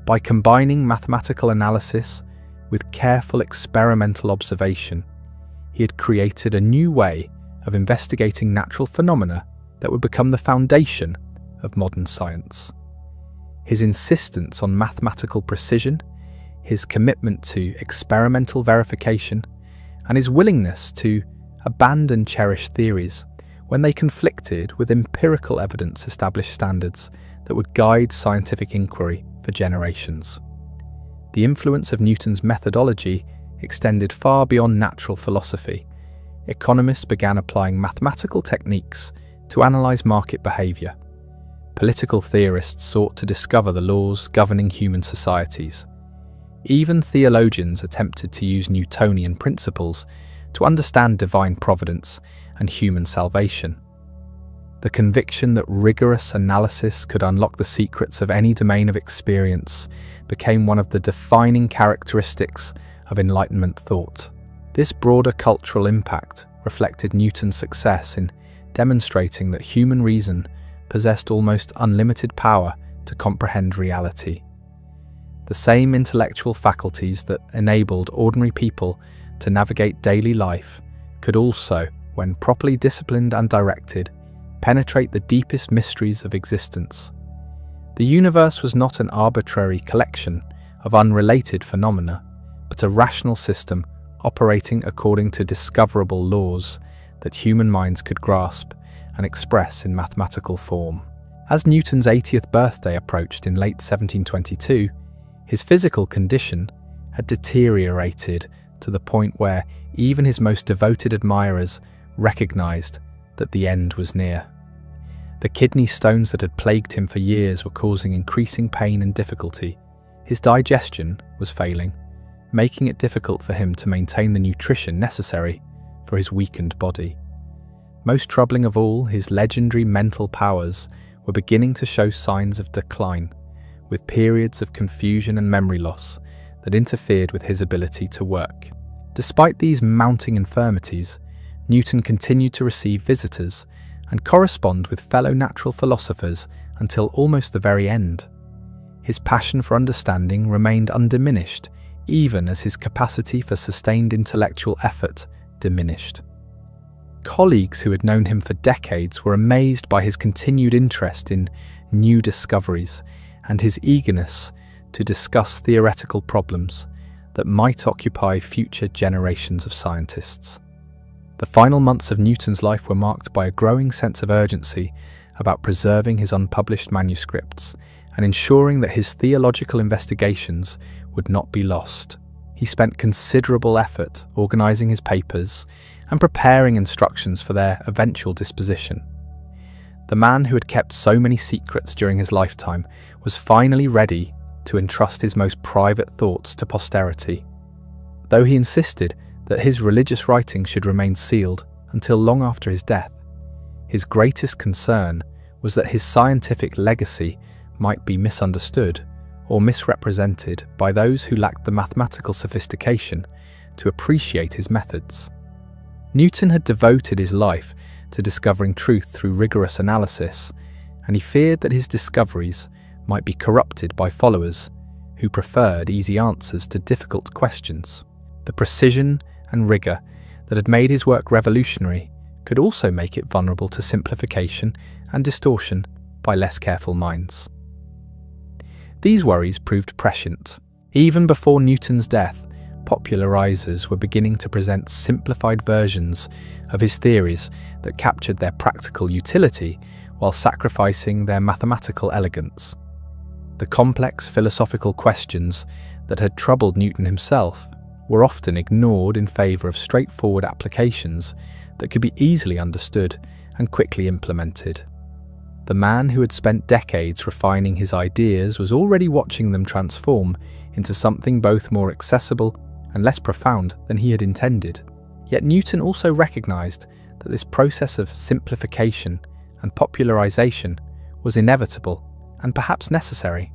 By combining mathematical analysis with careful experimental observation, he had created a new way of investigating natural phenomena that would become the foundation of modern science. His insistence on mathematical precision, his commitment to experimental verification, and his willingness to abandon cherished theories when they conflicted with empirical evidence established standards that would guide scientific inquiry for generations. The influence of Newton's methodology extended far beyond natural philosophy. Economists began applying mathematical techniques to analyze market behavior. Political theorists sought to discover the laws governing human societies. Even theologians attempted to use Newtonian principles to understand divine providence and human salvation. The conviction that rigorous analysis could unlock the secrets of any domain of experience became one of the defining characteristics of Enlightenment thought. This broader cultural impact reflected Newton's success in demonstrating that human reason possessed almost unlimited power to comprehend reality. The same intellectual faculties that enabled ordinary people to navigate daily life could also, when properly disciplined and directed, penetrate the deepest mysteries of existence. The universe was not an arbitrary collection of unrelated phenomena, but a rational system operating according to discoverable laws that human minds could grasp and express in mathematical form. As Newton's 80th birthday approached in late 1722, his physical condition had deteriorated to the point where even his most devoted admirers recognized that the end was near. The kidney stones that had plagued him for years were causing increasing pain and difficulty. His digestion was failing, making it difficult for him to maintain the nutrition necessary for his weakened body. Most troubling of all, his legendary mental powers were beginning to show signs of decline, with periods of confusion and memory loss that interfered with his ability to work. Despite these mounting infirmities, Newton continued to receive visitors and correspond with fellow natural philosophers until almost the very end. His passion for understanding remained undiminished, even as his capacity for sustained intellectual effort diminished. Colleagues who had known him for decades were amazed by his continued interest in new discoveries and his eagerness to discuss theoretical problems that might occupy future generations of scientists. The final months of Newton's life were marked by a growing sense of urgency about preserving his unpublished manuscripts and ensuring that his theological investigations would not be lost. He spent considerable effort organizing his papers and preparing instructions for their eventual disposition. The man who had kept so many secrets during his lifetime was finally ready to entrust his most private thoughts to posterity. Though he insisted that his religious writings should remain sealed until long after his death, his greatest concern was that his scientific legacy might be misunderstood or misrepresented by those who lacked the mathematical sophistication to appreciate his methods. Newton had devoted his life to discovering truth through rigorous analysis, and he feared that his discoveries might be corrupted by followers who preferred easy answers to difficult questions. The precision and rigor that had made his work revolutionary could also make it vulnerable to simplification and distortion by less careful minds. These worries proved prescient. Even before Newton's death, popularizers were beginning to present simplified versions of his theories that captured their practical utility while sacrificing their mathematical elegance. The complex philosophical questions that had troubled Newton himself were often ignored in favor of straightforward applications that could be easily understood and quickly implemented. The man who had spent decades refining his ideas was already watching them transform into something both more accessible and less profound than he had intended. Yet Newton also recognized that this process of simplification and popularization was inevitable and perhaps necessary.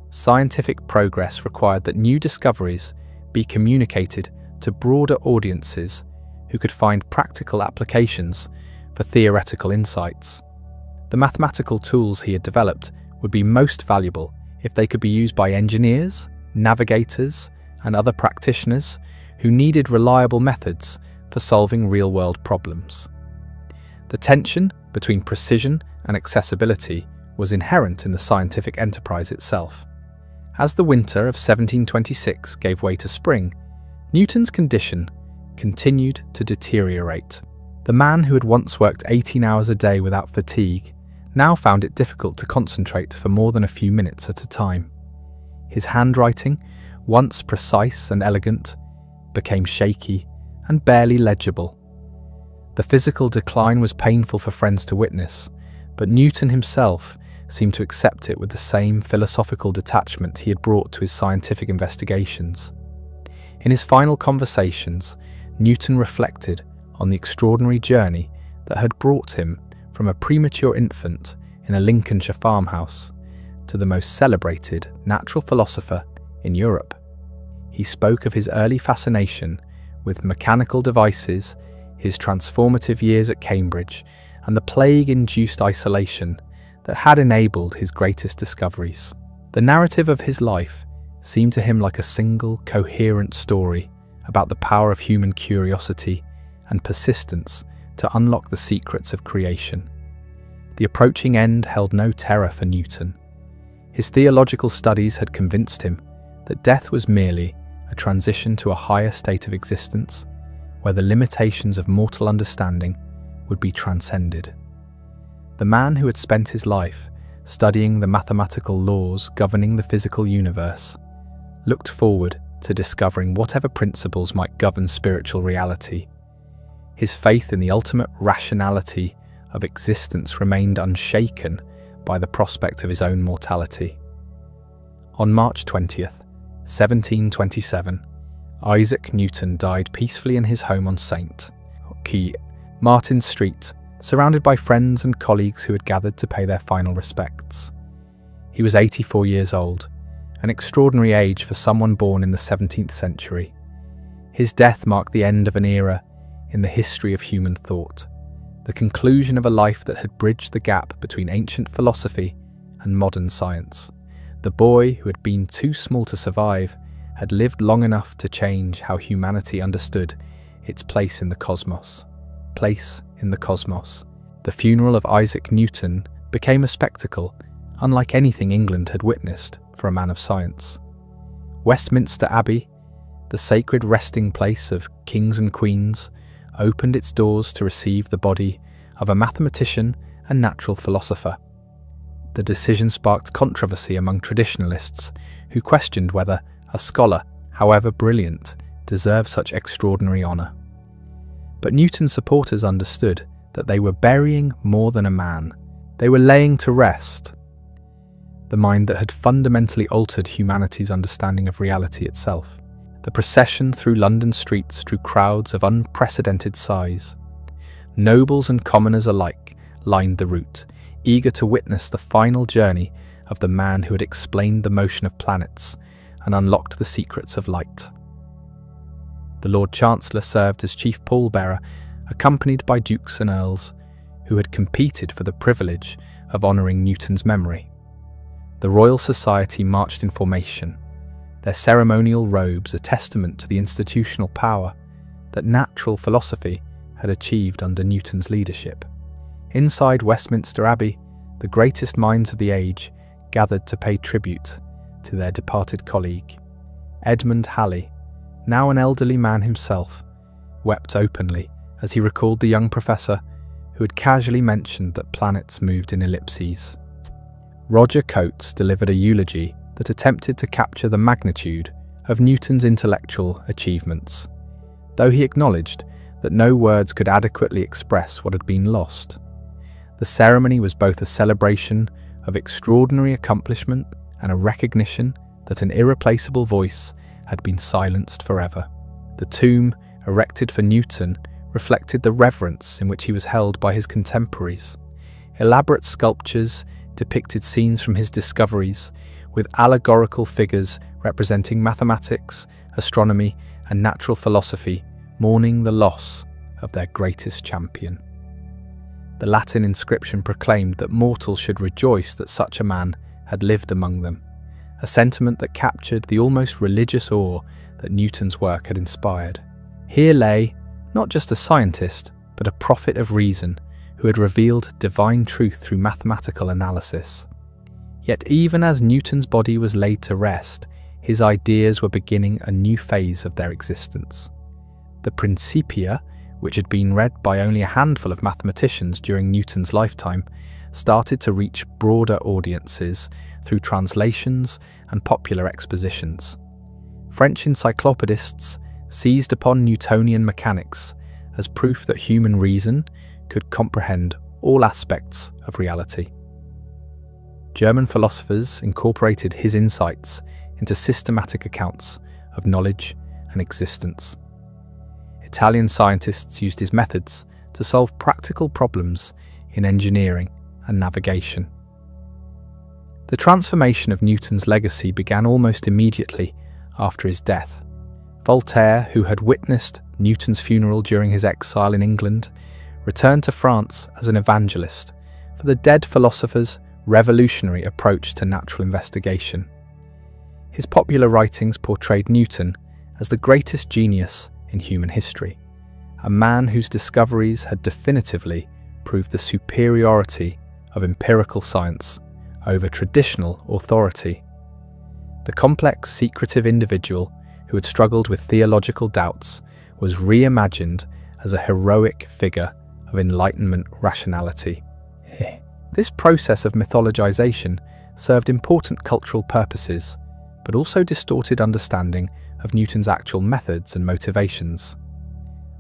Scientific progress required that new discoveries be communicated to broader audiences who could find practical applications for theoretical insights. The mathematical tools he had developed would be most valuable if they could be used by engineers, navigators, and other practitioners who needed reliable methods for solving real-world problems. The tension between precision and accessibility was inherent in the scientific enterprise itself. As the winter of 1726 gave way to spring, Newton's condition continued to deteriorate. The man who had once worked 18 hours a day without fatigue now found it difficult to concentrate for more than a few minutes at a time. His handwriting, once precise and elegant, became shaky and barely legible. The physical decline was painful for friends to witness, but Newton himself seemed to accept it with the same philosophical detachment he had brought to his scientific investigations. In his final conversations, Newton reflected on the extraordinary journey that had brought him from a premature infant in a Lincolnshire farmhouse to the most celebrated natural philosopher in Europe. He spoke of his early fascination with mechanical devices, his transformative years at Cambridge, and the plague-induced isolation that had enabled his greatest discoveries. The narrative of his life seemed to him like a single, coherent story about the power of human curiosity and persistence to unlock the secrets of creation. The approaching end held no terror for Newton. His theological studies had convinced him that death was merely a transition to a higher state of existence, where the limitations of mortal understanding would be transcended. The man who had spent his life studying the mathematical laws governing the physical universe looked forward to discovering whatever principles might govern spiritual reality. His faith in the ultimate rationality of existence remained unshaken by the prospect of his own mortality. On March 20th, 1727, Isaac Newton died peacefully in his home on St. Martin's Street, surrounded by friends and colleagues who had gathered to pay their final respects. He was 84 years old, an extraordinary age for someone born in the 17th century. His death marked the end of an era in the history of human thought, the conclusion of a life that had bridged the gap between ancient philosophy and modern science. The boy who had been too small to survive had lived long enough to change how humanity understood its place in the cosmos. The funeral of Isaac Newton became a spectacle unlike anything England had witnessed for a man of science. Westminster Abbey, the sacred resting place of kings and queens, opened its doors to receive the body of a mathematician and natural philosopher. The decision sparked controversy among traditionalists who questioned whether a scholar, however brilliant, deserved such extraordinary honour. But Newton's supporters understood that they were burying more than a man. They were laying to rest the mind that had fundamentally altered humanity's understanding of reality itself. The procession through London streets drew crowds of unprecedented size. Nobles and commoners alike lined the route, eager to witness the final journey of the man who had explained the motion of planets and unlocked the secrets of light. The Lord Chancellor served as chief pallbearer, accompanied by dukes and earls who had competed for the privilege of honouring Newton's memory. The Royal Society marched in formation, their ceremonial robes a testament to the institutional power that natural philosophy had achieved under Newton's leadership. Inside Westminster Abbey, the greatest minds of the age gathered to pay tribute to their departed colleague. Edmund Halley, now an elderly man himself, wept openly as he recalled the young professor who had casually mentioned that planets moved in ellipses. Roger Coates delivered a eulogy that attempted to capture the magnitude of Newton's intellectual achievements, though he acknowledged that no words could adequately express what had been lost. The ceremony was both a celebration of extraordinary accomplishment and a recognition that an irreplaceable voice had been silenced forever. The tomb, erected for Newton, reflected the reverence in which he was held by his contemporaries. Elaborate sculptures depicted scenes from his discoveries, with allegorical figures representing mathematics, astronomy, and natural philosophy, mourning the loss of their greatest champion. The Latin inscription proclaimed that mortals should rejoice that such a man had lived among them, a sentiment that captured the almost religious awe that Newton's work had inspired. Here lay not just a scientist, but a prophet of reason who had revealed divine truth through mathematical analysis. Yet even as Newton's body was laid to rest, his ideas were beginning a new phase of their existence. The Principia, which had been read by only a handful of mathematicians during Newton's lifetime, started to reach broader audiences through translations and popular expositions. French encyclopedists seized upon Newtonian mechanics as proof that human reason could comprehend all aspects of reality. German philosophers incorporated his insights into systematic accounts of knowledge and existence. Italian scientists used his methods to solve practical problems in engineering and navigation. The transformation of Newton's legacy began almost immediately after his death. Voltaire, who had witnessed Newton's funeral during his exile in England, returned to France as an evangelist for the dead philosopher's revolutionary approach to natural investigation. His popular writings portrayed Newton as the greatest genius in human history, a man whose discoveries had definitively proved the superiority of empirical science over traditional authority. The complex, secretive individual who had struggled with theological doubts was reimagined as a heroic figure of Enlightenment rationality. This process of mythologization served important cultural purposes, but also distorted understanding of Newton's actual methods and motivations.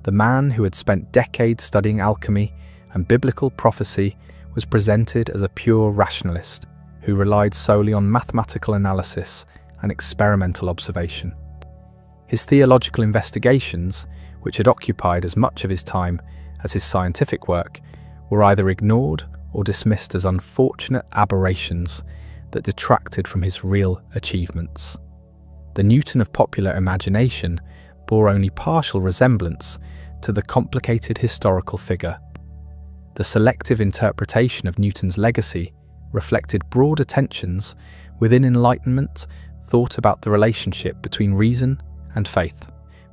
The man who had spent decades studying alchemy and biblical prophecy was presented as a pure rationalist who relied solely on mathematical analysis and experimental observation. His theological investigations, which had occupied as much of his time as his scientific work, were either ignored or dismissed as unfortunate aberrations that detracted from his real achievements. The Newton of popular imagination bore only partial resemblance to the complicated historical figure. The selective interpretation of Newton's legacy reflected broader tensions within Enlightenment thought about the relationship between reason and faith.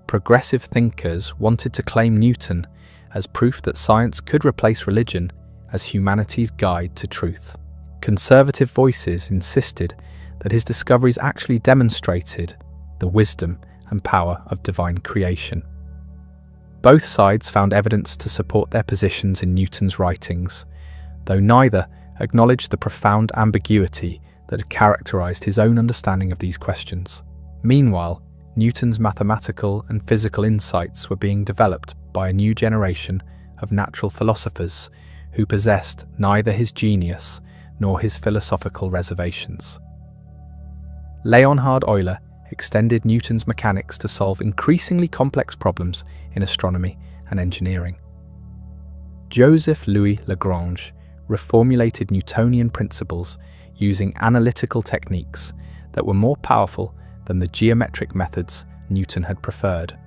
Progressive thinkers wanted to claim Newton as proof that science could replace religion as humanity's guide to truth. Conservative voices insisted that his discoveries actually demonstrated the wisdom and power of divine creation. Both sides found evidence to support their positions in Newton's writings, though neither acknowledged the profound ambiguity that had characterized his own understanding of these questions. Meanwhile, Newton's mathematical and physical insights were being developed by a new generation of natural philosophers who possessed neither his genius nor his philosophical reservations. Leonhard Euler extended Newton's mechanics to solve increasingly complex problems in astronomy and engineering. Joseph Louis Lagrange reformulated Newtonian principles using analytical techniques that were more powerful than the geometric methods Newton had preferred.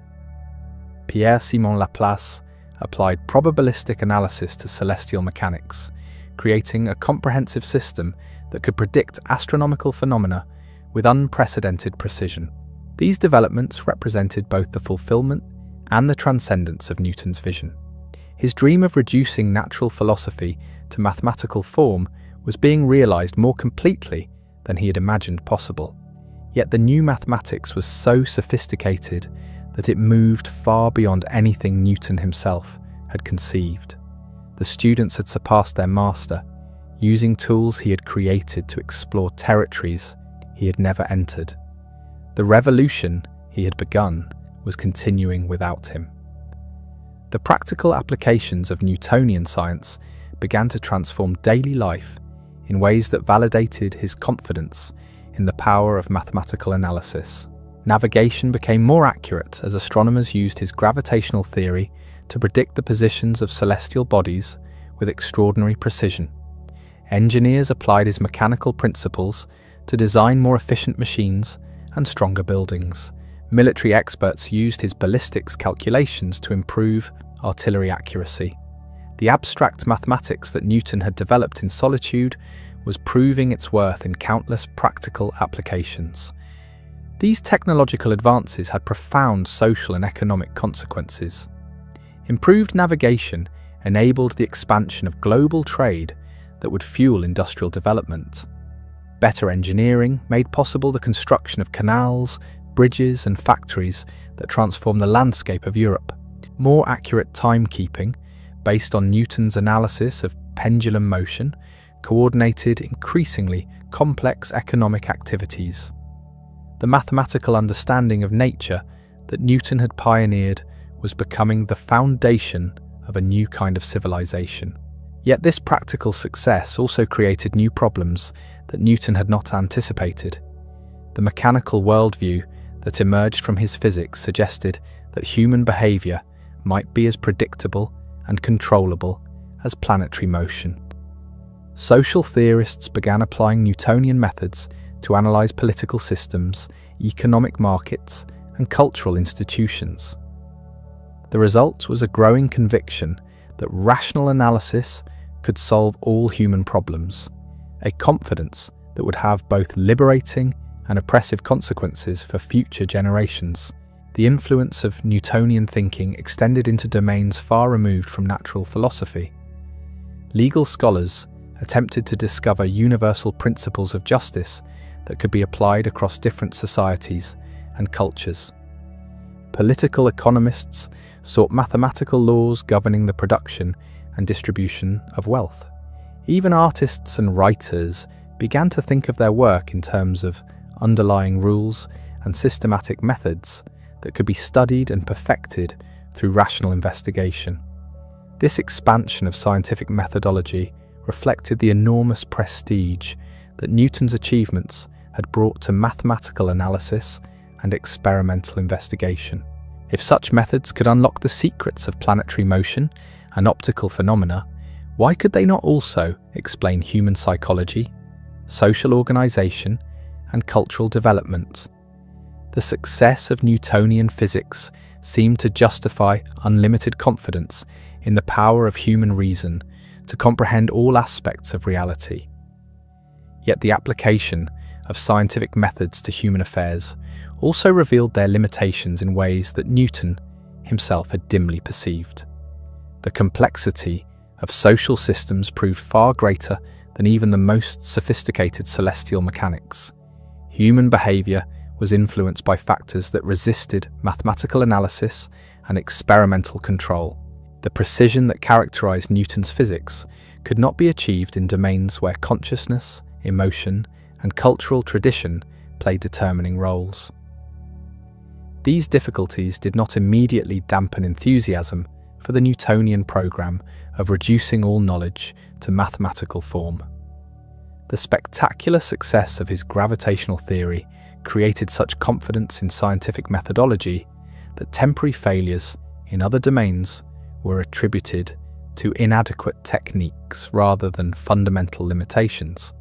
Pierre-Simon Laplace applied probabilistic analysis to celestial mechanics, creating a comprehensive system that could predict astronomical phenomena with unprecedented precision. These developments represented both the fulfillment and the transcendence of Newton's vision. His dream of reducing natural philosophy to mathematical form was being realized more completely than he had imagined possible. Yet the new mathematics was so sophisticated that it moved far beyond anything Newton himself had conceived. The students had surpassed their master, using tools he had created to explore territories he had never entered. The revolution he had begun was continuing without him. The practical applications of Newtonian science began to transform daily life in ways that validated his confidence in the power of mathematical analysis. Navigation became more accurate as astronomers used his gravitational theory to predict the positions of celestial bodies with extraordinary precision. Engineers applied his mechanical principles to design more efficient machines and stronger buildings. Military experts used his ballistics calculations to improve artillery accuracy. The abstract mathematics that Newton had developed in solitude was proving its worth in countless practical applications. These technological advances had profound social and economic consequences. Improved navigation enabled the expansion of global trade that would fuel industrial development. Better engineering made possible the construction of canals, bridges, and factories that transformed the landscape of Europe. More accurate timekeeping, based on Newton's analysis of pendulum motion, coordinated increasingly complex economic activities. The mathematical understanding of nature that Newton had pioneered was becoming the foundation of a new kind of civilization. Yet this practical success also created new problems that Newton had not anticipated. The mechanical worldview that emerged from his physics suggested that human behavior might be as predictable and controllable as planetary motion. Social theorists began applying Newtonian methods to analyze political systems, economic markets, and cultural institutions. The result was a growing conviction that rational analysis could solve all human problems, a confidence that would have both liberating and oppressive consequences for future generations. The influence of Newtonian thinking extended into domains far removed from natural philosophy. Legal scholars attempted to discover universal principles of justice that could be applied across different societies and cultures. Political economists sought mathematical laws governing the production and distribution of wealth. Even artists and writers began to think of their work in terms of underlying rules and systematic methods that could be studied and perfected through rational investigation. This expansion of scientific methodology reflected the enormous prestige that Newton's achievements had brought to mathematical analysis and experimental investigation. If such methods could unlock the secrets of planetary motion and optical phenomena, why could they not also explain human psychology, social organization, and cultural development? The success of Newtonian physics seemed to justify unlimited confidence in the power of human reason to comprehend all aspects of reality. Yet the application of scientific methods to human affairs also revealed their limitations in ways that Newton himself had dimly perceived. The complexity of social systems proved far greater than even the most sophisticated celestial mechanics. Human behavior was influenced by factors that resisted mathematical analysis and experimental control. The precision that characterized Newton's physics could not be achieved in domains where consciousness, emotion, and cultural tradition played determining roles. These difficulties did not immediately dampen enthusiasm for the Newtonian program of reducing all knowledge to mathematical form. The spectacular success of his gravitational theory created such confidence in scientific methodology that temporary failures in other domains were attributed to inadequate techniques rather than fundamental limitations.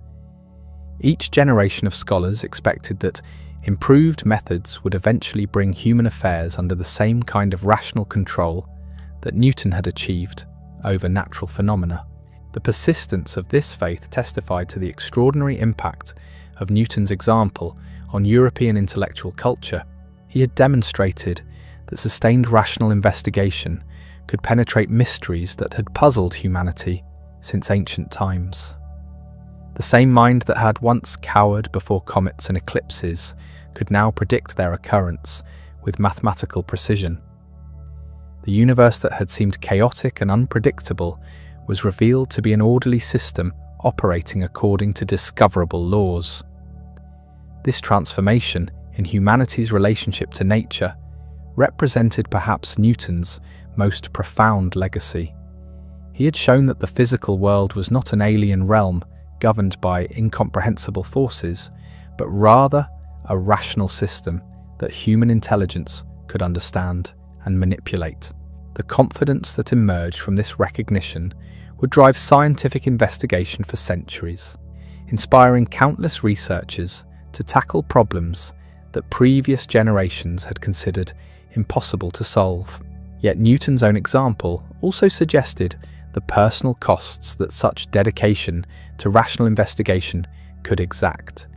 Each generation of scholars expected that improved methods would eventually bring human affairs under the same kind of rational control that Newton had achieved over natural phenomena. The persistence of this faith testified to the extraordinary impact of Newton's example on European intellectual culture. He had demonstrated that sustained rational investigation could penetrate mysteries that had puzzled humanity since ancient times. The same mind that had once cowered before comets and eclipses could now predict their occurrence with mathematical precision. The universe that had seemed chaotic and unpredictable was revealed to be an orderly system operating according to discoverable laws. This transformation in humanity's relationship to nature represented perhaps Newton's most profound legacy. He had shown that the physical world was not an alien realm governed by incomprehensible forces, but rather a rational system that human intelligence could understand and manipulate. The confidence that emerged from this recognition would drive scientific investigation for centuries, inspiring countless researchers to tackle problems that previous generations had considered impossible to solve. Yet Newton's own example also suggested the personal costs that such dedication to rational investigation could exact.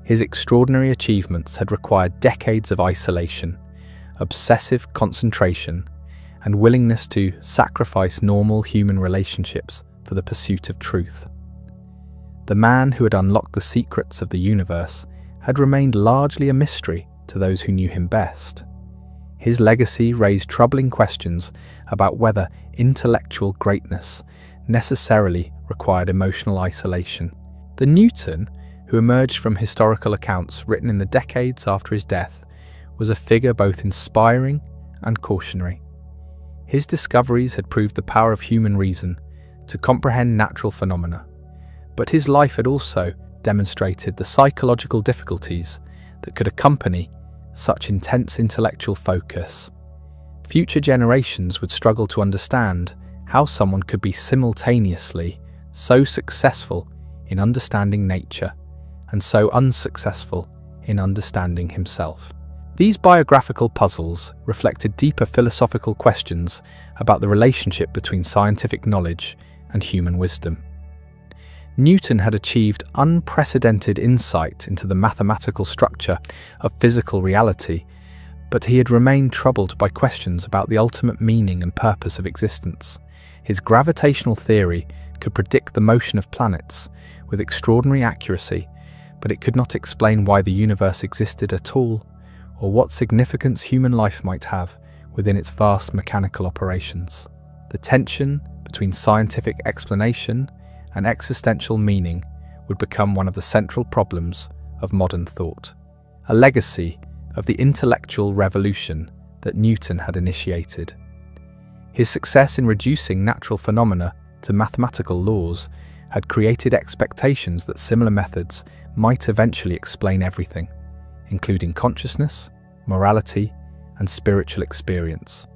His extraordinary achievements had required decades of isolation, obsessive concentration, and willingness to sacrifice normal human relationships for the pursuit of truth. The man who had unlocked the secrets of the universe had remained largely a mystery to those who knew him best. His legacy raised troubling questions about whether intellectual greatness necessarily required emotional isolation. The Newton, who emerged from historical accounts written in the decades after his death, was a figure both inspiring and cautionary. His discoveries had proved the power of human reason to comprehend natural phenomena, but his life had also demonstrated the psychological difficulties that could accompany such intense intellectual focus. Future generations would struggle to understand how someone could be simultaneously so successful in understanding nature and so unsuccessful in understanding himself. These biographical puzzles reflected deeper philosophical questions about the relationship between scientific knowledge and human wisdom. Newton had achieved unprecedented insight into the mathematical structure of physical reality, but he had remained troubled by questions about the ultimate meaning and purpose of existence. His gravitational theory could predict the motion of planets with extraordinary accuracy, but it could not explain why the universe existed at all, or what significance human life might have within its vast mechanical operations. The tension between scientific explanation and existential meaning would become one of the central problems of modern thought, a legacy of the intellectual revolution that Newton had initiated. His success in reducing natural phenomena to mathematical laws had created expectations that similar methods might eventually explain everything, including consciousness, morality, and spiritual experience.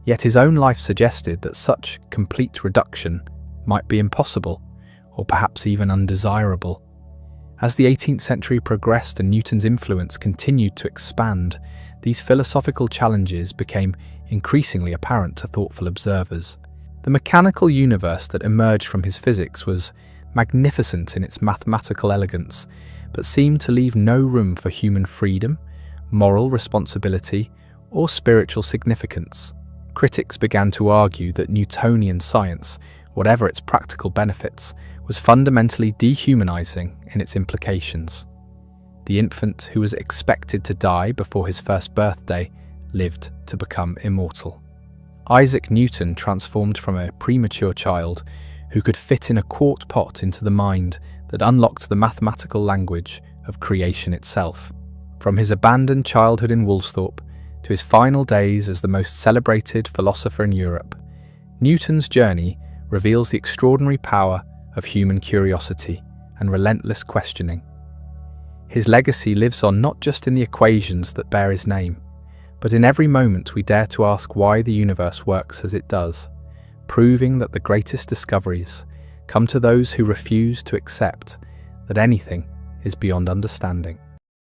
Yet his own life suggested that such complete reduction might be impossible, or perhaps even undesirable. As the 18th century progressed and Newton's influence continued to expand, these philosophical challenges became increasingly apparent to thoughtful observers. The mechanical universe that emerged from his physics was magnificent in its mathematical elegance, but seemed to leave no room for human freedom, moral responsibility, or spiritual significance. Critics began to argue that Newtonian science, whatever its practical benefits, was fundamentally dehumanizing in its implications. The infant who was expected to die before his first birthday lived to become immortal. Isaac Newton transformed from a premature child who could fit in a quart pot into the mind that unlocked the mathematical language of creation itself. From his abandoned childhood in Woolsthorpe to his final days as the most celebrated philosopher in Europe, Newton's journey reveals the extraordinary power of human curiosity and relentless questioning. His legacy lives on not just in the equations that bear his name, but in every moment we dare to ask why the universe works as it does, proving that the greatest discoveries come to those who refuse to accept that anything is beyond understanding.